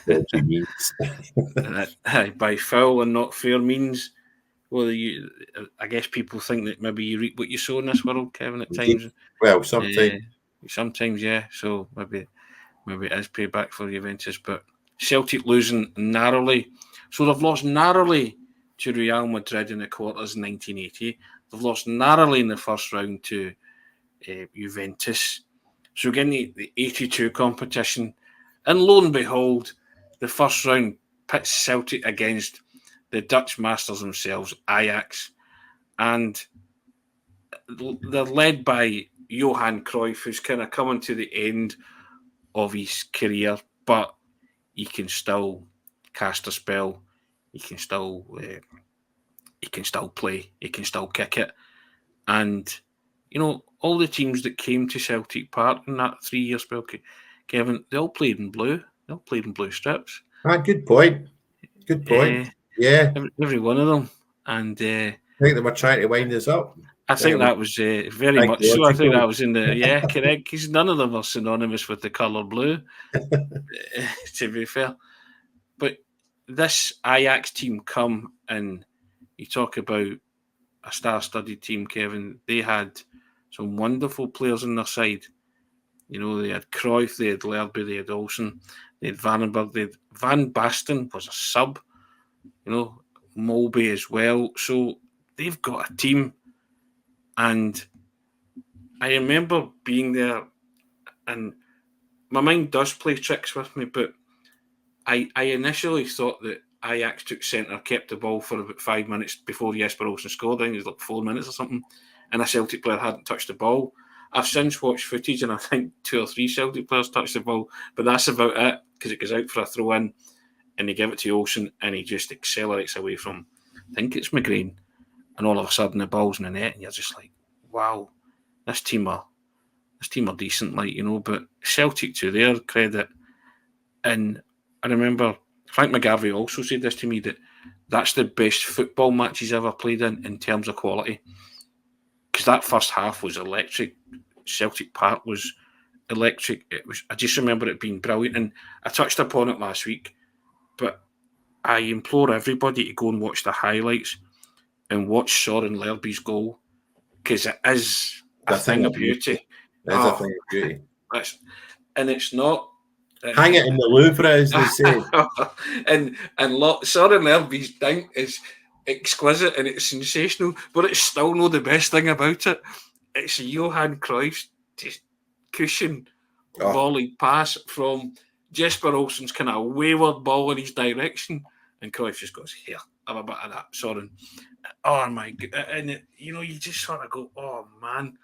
Speaker 2: dodgy means.
Speaker 1: By foul and not fair means. Well, I guess people think that maybe you reap what you sow in this world, Kevin, at times.
Speaker 2: Well, sometimes.
Speaker 1: Sometimes, yeah. So maybe it is payback for Juventus. But Celtic losing narrowly. So they've lost narrowly to Real Madrid in the quarters in 1980. They've lost narrowly in the first round to Juventus. So again, the 82 competition. And lo and behold, the first round pits Celtic against the Dutch masters themselves, Ajax. And they're led by Johan Cruyff, who's kind of coming to the end of his career, but he can still cast a spell. He can still play. He can still kick it. And all the teams that came to Celtic Park in that 3-year spell, Kevin, they all played in blue. They all played in blue strips.
Speaker 2: Good point. Good point. Yeah,
Speaker 1: every one of them. And
Speaker 2: I think they were trying to wind us up.
Speaker 1: I think that was very much so. I think that was in the correct, because none of them are synonymous with the colour blue. To be fair, but this Ajax team come and you talk about a star-studded team, Kevin. They had some wonderful players on their side. They had Cruyff, they had Lerby, they had Olsen, they had Vandenberg, they had Van Basten was a sub. Mulby as well. So they've got a team. And I remember being there, and my mind does play tricks with me, but I initially thought that Ajax took centre, kept the ball for about 5 minutes before Jesper Olsen scored. I think it was like 4 minutes or something, and a Celtic player hadn't touched the ball. I've since watched footage, and I think 2 or 3 Celtic players touched the ball, but that's about it, because it goes out for a throw-in, and they give it to Olsen, and he just accelerates away from, I think it's McGrain, and all of a sudden the ball's in the net, and you're just like, wow, this team are decent, but Celtic, to their credit, and I remember Frank McGarvey also said this to me, that that's the best football match he's ever played in terms of quality. Because that first half was electric. Celtic Park was electric. I just remember it being brilliant. And I touched upon it last week, but I implore everybody to go and watch the highlights and watch Soren Lerby's goal, because it is a thing of beauty.
Speaker 2: It's a thing of beauty.
Speaker 1: And it's not...
Speaker 2: Hang it in the Louvre, as they say.
Speaker 1: and Soren Lerby's dink is exquisite and it's sensational, but it's still not the best thing about it. It's Johan Cruyff's cushion volley pass from Jesper Olsen's kind of wayward ball in his direction, and Cruyff just goes, "Here, have a bit of that, Soren." Oh my God. And you just sort of go, oh man.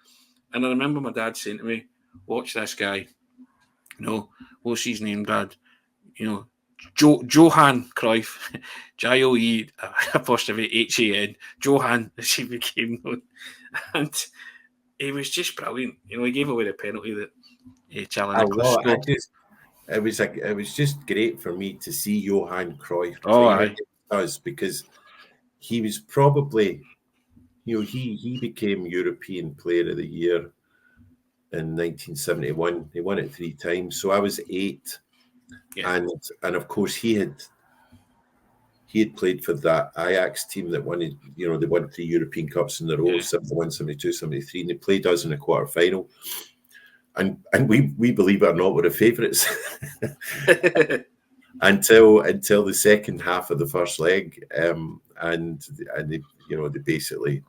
Speaker 1: And I remember my dad saying to me, "Watch this guy. What's his name, Dad? Johan Cruyff, Joe''Han, Johan, as he became known." And he was just brilliant. He gave away the penalty that Charlie Nicholas scored.
Speaker 2: It was just great for me to see Johan Cruyff
Speaker 1: play.
Speaker 2: Because he was probably, he became European Player of the Year in 1971. He won it 3 times. So I was 8. Yeah. And of course he had played for that Ajax team that won, they won 3 European Cups in a row, 71, 72, 73, and they played us in a quarter-final. And we believe it or not, were the favourites until the second half of the first leg, and they basically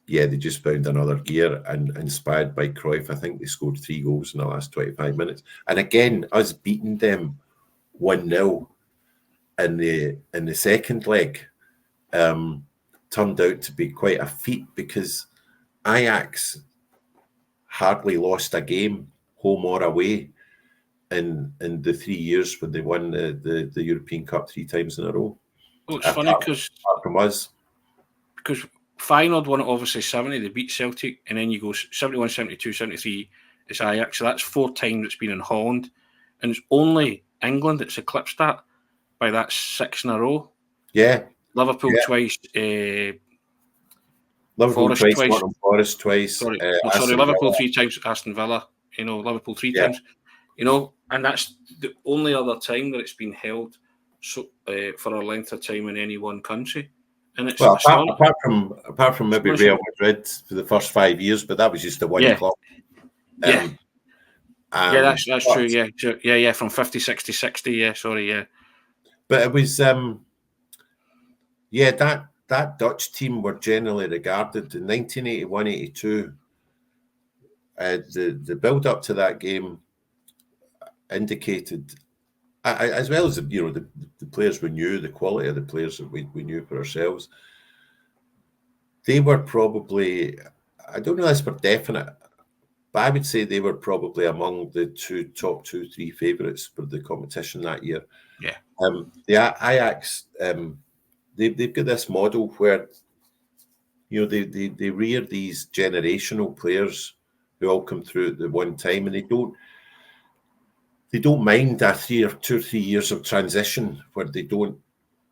Speaker 2: they just found another gear, and inspired by Cruyff, I think they scored 3 goals in the last 25 minutes. And again, us beating them 1-0 in the second leg turned out to be quite a feat, because Ajax hardly lost a game, home or away, in the 3 years when they won the European Cup 3 times in a row.
Speaker 1: Well, it's funny because
Speaker 2: from us,
Speaker 1: because Feyenoord won it obviously 70, they beat Celtic, and then you go 71, 72, 73, it's Ajax. So that's 4 times it's been in Holland, and it's only England that's eclipsed that by that 6 in a row.
Speaker 2: Yeah.
Speaker 1: Liverpool twice,
Speaker 2: Liverpool twice, Forest twice.
Speaker 1: Sorry, Liverpool Villa 3 times, Aston Villa, Liverpool 3 times, and that's the only other time that it's been held for a length of time in any one country. And it's
Speaker 2: apart from maybe Real Madrid for the first 5 years, but that was just the one club.
Speaker 1: That's true. Yeah, from 50, 60, 60. Yeah, sorry, yeah.
Speaker 2: But it was, that Dutch team were generally regarded in 1981-82. The build up to that game indicated, as well as the players we knew, the quality of the players that we knew for ourselves, They were probably, I don't know this for definite, but I would say they were probably among the top 2-3 favourites for the competition that year.
Speaker 1: Yeah.
Speaker 2: The Ajax, they've got this model where, you know, they rear these generational players who all come through at the one time, and they don't mind that 2 or 3 years of transition where they don't,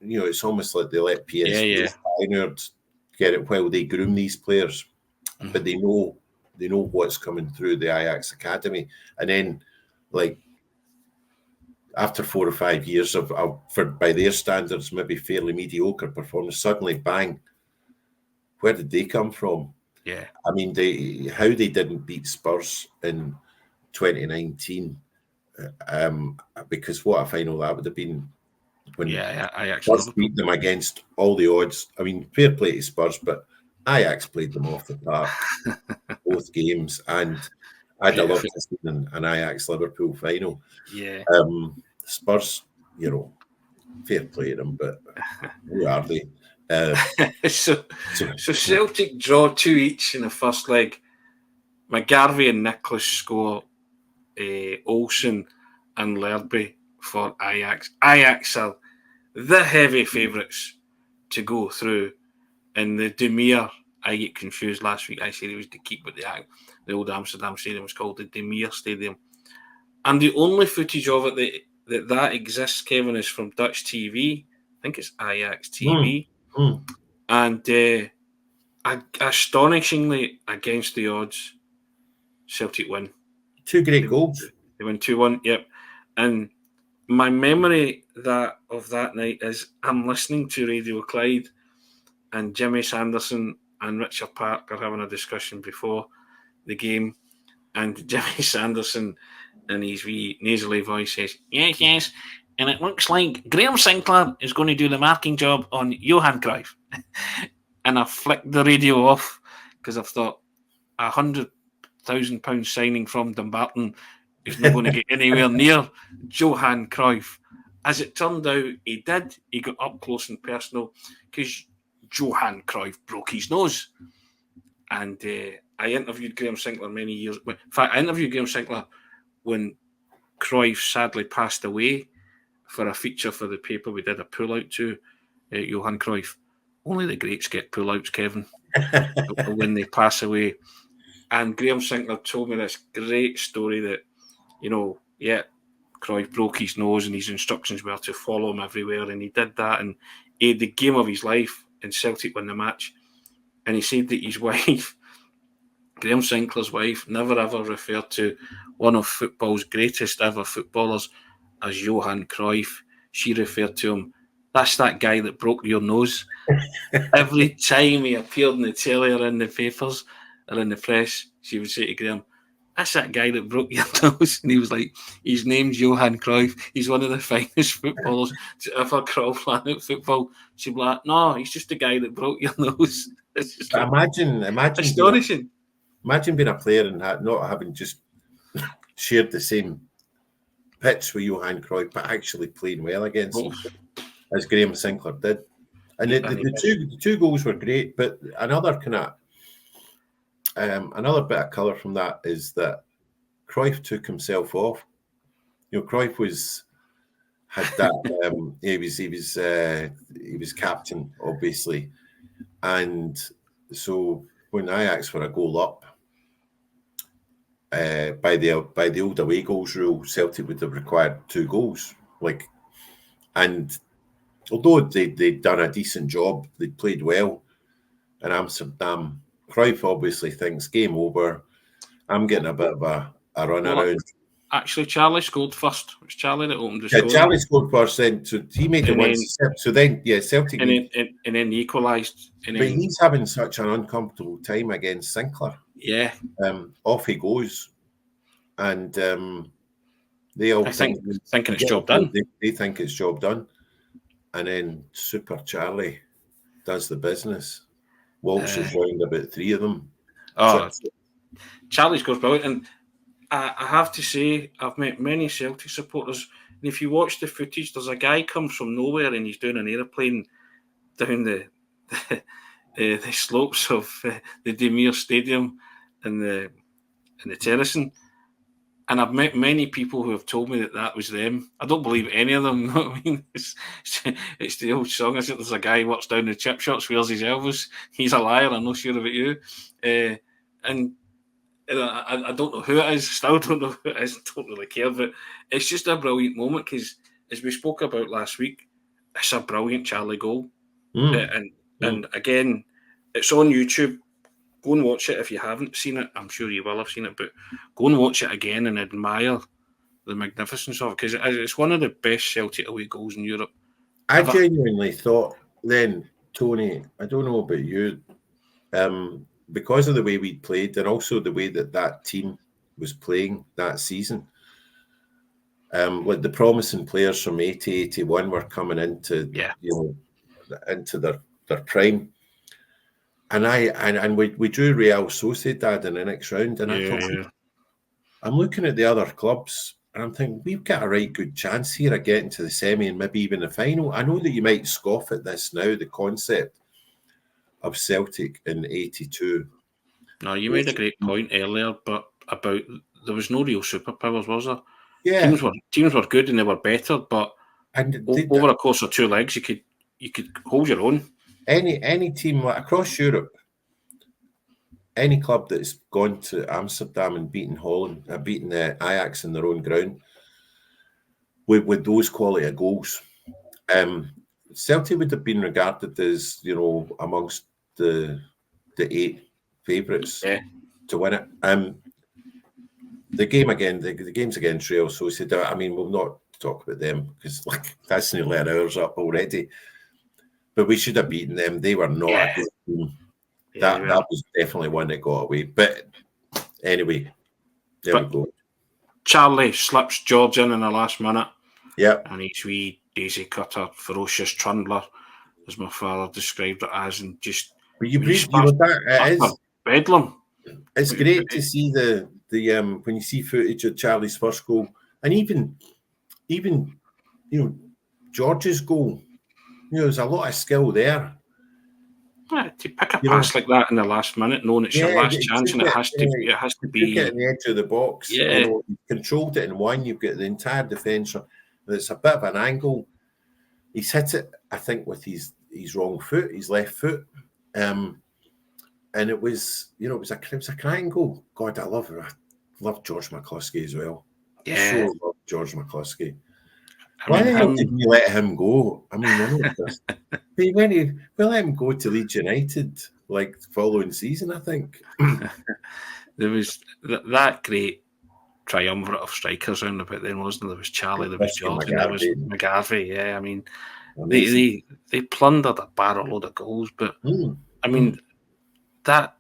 Speaker 2: you know, it's almost like they let PSV Feyenoord get it while they groom these players, but they know what's coming through the Ajax academy, and then like after 4 or 5 years of for by their standards maybe fairly mediocre performance, suddenly bang, where did they come from?
Speaker 1: Yeah,
Speaker 2: I mean, how they didn't beat Spurs in 2019, because what a final that would have been when
Speaker 1: Ajax
Speaker 2: Spurs beat them against all the odds. I mean, fair play to Spurs, but Ajax played them off the park both games, and I'd have loved to see an Ajax Liverpool final.
Speaker 1: Yeah.
Speaker 2: Spurs, you know, fair play to them, but who are they?
Speaker 1: So Celtic draw 2 each in the first leg. McGarvey and Nicholas score. Olsen and Lerby for Ajax. Ajax are the heavy favourites to go through. And the Demir, I get confused last week. I said it was the keep, but the old Amsterdam Stadium was called the Demir Stadium. And the only footage of it that exists, Kevin, is from Dutch TV. I think it's Ajax TV. And astonishingly, against the odds, Celtic win.
Speaker 2: 2 great goals.
Speaker 1: They win 2-1, yep. And my memory of that night is I'm listening to Radio Clyde, and Jimmy Sanderson and Richard Park are having a discussion before the game, and Jimmy Sanderson in his wee nasally voice says, yes, and it looks like Graham Sinclair is going to do the marking job on Johan Cruyff. And I flicked the radio off because I thought £100,000 signing from Dumbarton is not going to get anywhere near Johan Cruyff. As it turned out, he did. He got up close and personal because Johan Cruyff broke his nose. And I interviewed Graham Sinclair many years. In fact, I interviewed Graham Sinclair when Cruyff sadly passed away for a feature for the paper. We did a pull-out to Johan Cruyff. Only the greats get pull-outs, Kevin, when they pass away. And Graham Sinclair told me this great story that, Cruyff broke his nose and his instructions were to follow him everywhere. And he did that. And he had the game of his life, and Celtic won the match. And he said that his wife, Graham Sinclair's wife, never ever referred to one of football's greatest ever footballers as Johan Cruyff. She referred to him, that's that guy that broke your nose. Every time he appeared in the telly or in the papers or in the press, she would say to Graham, that's that guy that broke your nose. And he was like, his name's Johan Cruyff. He's one of the finest footballers to ever crawl planet football. She'd be like, no, he's just the guy that broke your nose. It's just
Speaker 2: imagine
Speaker 1: astonishing.
Speaker 2: Imagine being a player and not having just shared the same pitch with Johan Cruyff, but actually playing well against him, as Graham Sinclair did. And the two goals were great, but another kind of another bit of colour from that is that Cruyff took himself off. Cruyff had that. He was captain, obviously, and so when Ajax were a goal up, by the old away goals rule, Celtic would have required 2 goals. And although they'd done a decent job, they'd played well in Amsterdam, Cruyff obviously thinks game over. I'm getting a bit of a run around.
Speaker 1: Actually, Charlie scored first. It was Charlie that opened the
Speaker 2: score.
Speaker 1: score.
Speaker 2: Charlie scored first, then so he made the one step. So then, Celtic.
Speaker 1: And then equalised.
Speaker 2: But he's having such an uncomfortable time against Sinclair.
Speaker 1: Yeah.
Speaker 2: Off he goes, and they all
Speaker 1: thinking it's job done.
Speaker 2: They think it's job done, and then Super Charlie does the business. Waltzes round about 3 of them.
Speaker 1: Charlie scores brilliant, and I have to say I've met many Celtic supporters, and if you watch the footage, there's a guy comes from nowhere and he's doing an aeroplane down the slopes of the Demir Stadium in the terracing. And I've met many people who have told me that was them. I don't believe any of them. You know what I mean? It's the old song. I said there's a guy who works down the chip shops, wears his Elvis. He's a liar. I'm not sure about you. And I don't know who it is. Still don't know who it is. Don't really care. But it's just a brilliant moment because, as we spoke about last week, it's a brilliant Charlie goal. And again, it's on YouTube. Go and watch it if you haven't seen it. I'm sure you will have seen it, but go and watch it again and admire the magnificence of it because it's one of the best Celtic away goals in Europe.
Speaker 2: I genuinely thought then, Tony, I don't know about you, because of the way we played and also the way that team was playing that season, like the promising players from 80, 81 were coming into, into their prime. And we drew Real Sociedad in the next round, and I thought, I'm looking at the other clubs, and I'm thinking we've got a right good chance here of getting to the semi and maybe even the final. I know that you might scoff at this now, the concept of Celtic in '82.
Speaker 1: No, you made a great point earlier, but about there was no real superpowers, was there?
Speaker 2: Yeah,
Speaker 1: teams were good and they were better, but over a course of 2 legs, you could hold your own.
Speaker 2: Any team across Europe, any club that's gone to Amsterdam and beaten Holland, beaten the Ajax in their own ground, with those quality of goals, Celtic would have been regarded as, amongst the 8 favourites to win it. The games against Real Sociedad, I mean, we'll not talk about them because that's nearly an hour's up already. But we should have beaten them. They were not a good team. That was definitely one that got away. But anyway, there we go.
Speaker 1: Charlie slips George in the last minute.
Speaker 2: Yeah.
Speaker 1: And he's wee daisy cutter, ferocious trundler, as my father described it as, and just bedlam.
Speaker 2: It's great to see the when you see footage of Charlie's first goal, and even George's goal. There's a lot of skill there.
Speaker 1: Yeah, to pick a pass like that in the last minute, knowing it's your last chance, and it has to be
Speaker 2: at the edge of the box.
Speaker 1: Yeah,
Speaker 2: you've controlled it in one. You've got the entire defence. It's a bit of an angle. He's hit it, I think, with his wrong foot, his left foot, and it was a cracking goal. God, I love George McCluskey as well.
Speaker 1: Yeah,
Speaker 2: so love George McCluskey. Why the hell did we let him go? I mean, we let him go to Leeds United the following season, I think.
Speaker 1: There was that great triumvirate of strikers around about then, wasn't there? There was Charlie, there was George, and there was McGarvey. Yeah, I mean, they plundered a barrel load of goals, but I mean that.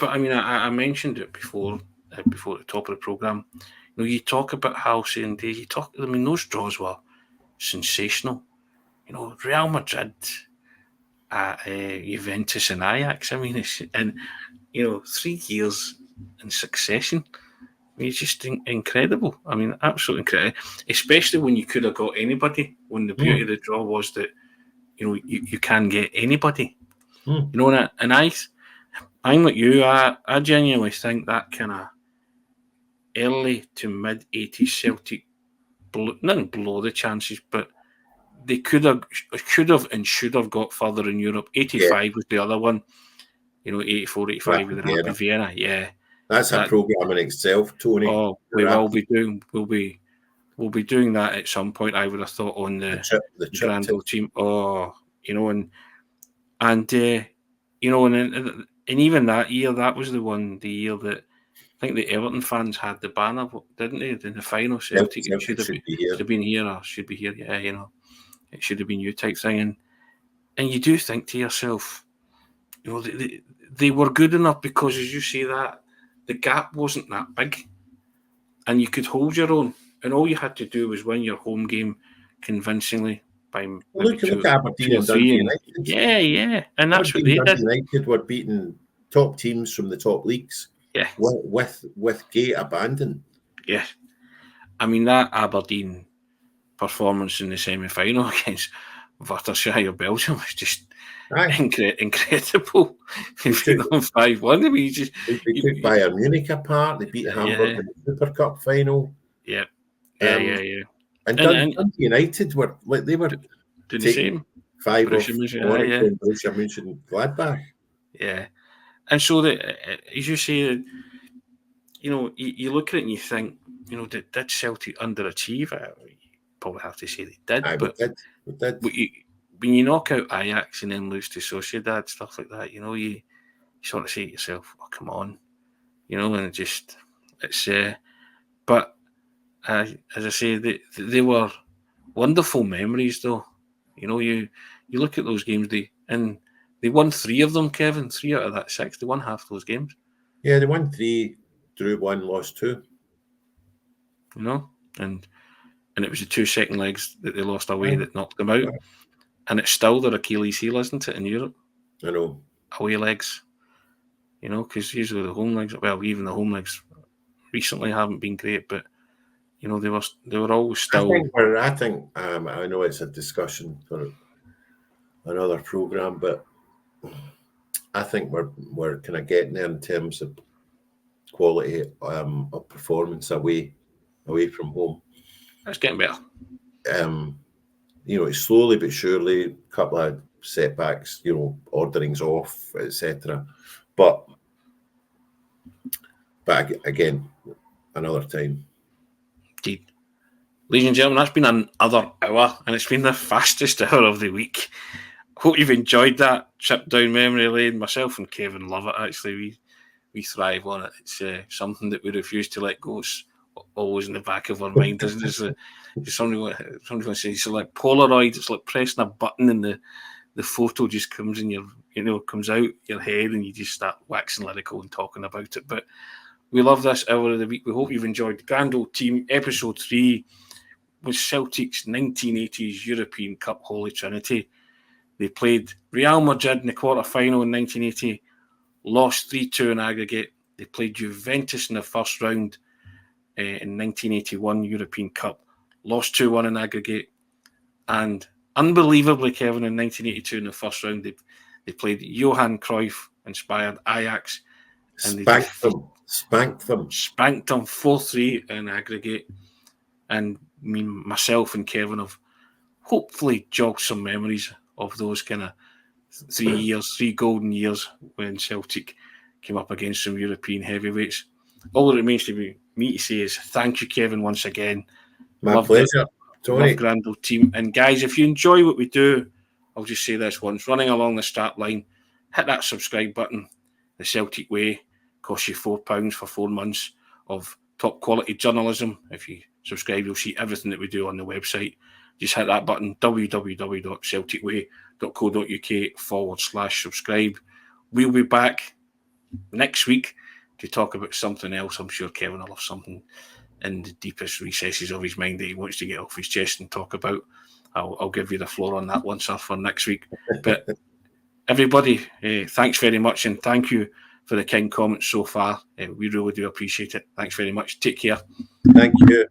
Speaker 1: But I mean, I mentioned it before the top of the programme. You talk about Halsey and Day. Those draws were sensational. Real Madrid, Juventus and Ajax. I mean, 3 years in succession. I mean, it's just incredible. I mean, absolutely incredible. Especially when you could have got anybody. When the beauty of the draw was that, you can get anybody. And I'm like you. I genuinely think that kind of early to mid 80s Celtic not below the chances, but they could have and should have got further in Europe. 85 was the other one. 84, 85 with the Rugby Vienna. Yeah,
Speaker 2: that's a programme in itself, Tony.
Speaker 1: Oh, we'll be doing that at some point. I would have thought on the Grand Old Team. Oh, and even that year, that was the year that I think the Everton fans had the banner, didn't they? In the final, Celtic should have been here, or should be here. Yeah, it should have been you type thing. And you do think to yourself, they were good enough because, as you say, that the gap wasn't that big, and you could hold your own. And all you had to do was win your home game convincingly by
Speaker 2: look at Aberdeen and Dundee United.
Speaker 1: Yeah, and that's what they did.
Speaker 2: United were beating top teams from the top leagues.
Speaker 1: Yeah,
Speaker 2: with gay abandon.
Speaker 1: Yeah, I mean that Aberdeen performance in the semi-final against Wattershire of Belgium was just incredible. They beat them 5-1. I mean,
Speaker 2: they took Bayern Munich apart. They beat Hamburg in the Super Cup final.
Speaker 1: Yeah.
Speaker 2: And Dundee United were
Speaker 1: doing the same.
Speaker 2: 5 of Borussia Mönchengladbach.
Speaker 1: Yeah, and so as you say, you look at it and you think, did Celtic underachieve? You probably have to say they did.
Speaker 2: We did.
Speaker 1: When you knock out Ajax and then lose to Sociedad, stuff like that, you sort of say to yourself, "Oh, come on," and it's. But as I say, they were wonderful memories, though. You look at those games, they won 3 of them, Kevin. 3 out of that 6. They won half those games.
Speaker 2: Yeah, they won 3, drew 1, lost 2.
Speaker 1: And it was the 2 second legs that they lost away that knocked them out. Yeah. And it's still their Achilles heel, isn't it, in Europe?
Speaker 2: I know.
Speaker 1: Away legs. Because usually the home legs, well, even the home legs recently haven't been great, but they were always still.
Speaker 2: I think I know it's a discussion for another program, but I think we're kind of getting there in terms of quality of performance away from home.
Speaker 1: It's getting better.
Speaker 2: It's slowly but surely, a couple of setbacks, orderings off, etc. But again, another time.
Speaker 1: Indeed. Ladies and gentlemen, that's been another hour, and it's been the fastest hour of the week. Hope you've enjoyed that trip down memory lane. Myself and Kevin love it, actually. We thrive on it. It's something that we refuse to let go. It's always in the back of our mind, isn't it? Somebody will say it's like Polaroid. It's like pressing a button and the photo just comes in comes out your head, and you just start waxing lyrical and talking about it. But we love this hour of the week. We hope you've enjoyed the Grand Old Team, episode 3, with Celtic's 1980s European Cup Holy Trinity. They played Real Madrid in the quarter-final in 1980, lost 3-2 in aggregate. They played Juventus in the first round in 1981 European Cup, lost 2-1 in aggregate. And unbelievably, Kevin, in 1982 in the first round, they played Johan Cruyff-inspired Ajax. And
Speaker 2: Spanked them
Speaker 1: 4-3 in aggregate. And myself and Kevin have hopefully jogged some memories of those kind of 3 golden years when Celtic came up against some European heavyweights. All that remains to me to say is thank you, Kevin, once again.
Speaker 2: My pleasure, Tony.
Speaker 1: Love Grand Old Team. And guys, if you enjoy what we do, I'll just say this once, running along the start line, hit that subscribe button. The Celtic Way costs you £4 for 4 months of top quality journalism. If you subscribe, you'll see everything that we do on the website. Just hit that button, www.celticway.co.uk/subscribe. We'll be back next week to talk about something else. I'm sure Kevin will have something in the deepest recesses of his mind that he wants to get off his chest and talk about. I'll give you the floor on that one, sir, for next week. But everybody, thanks very much, and thank you for the kind comments so far. We really do appreciate it. Thanks very much. Take care.
Speaker 2: Thank you.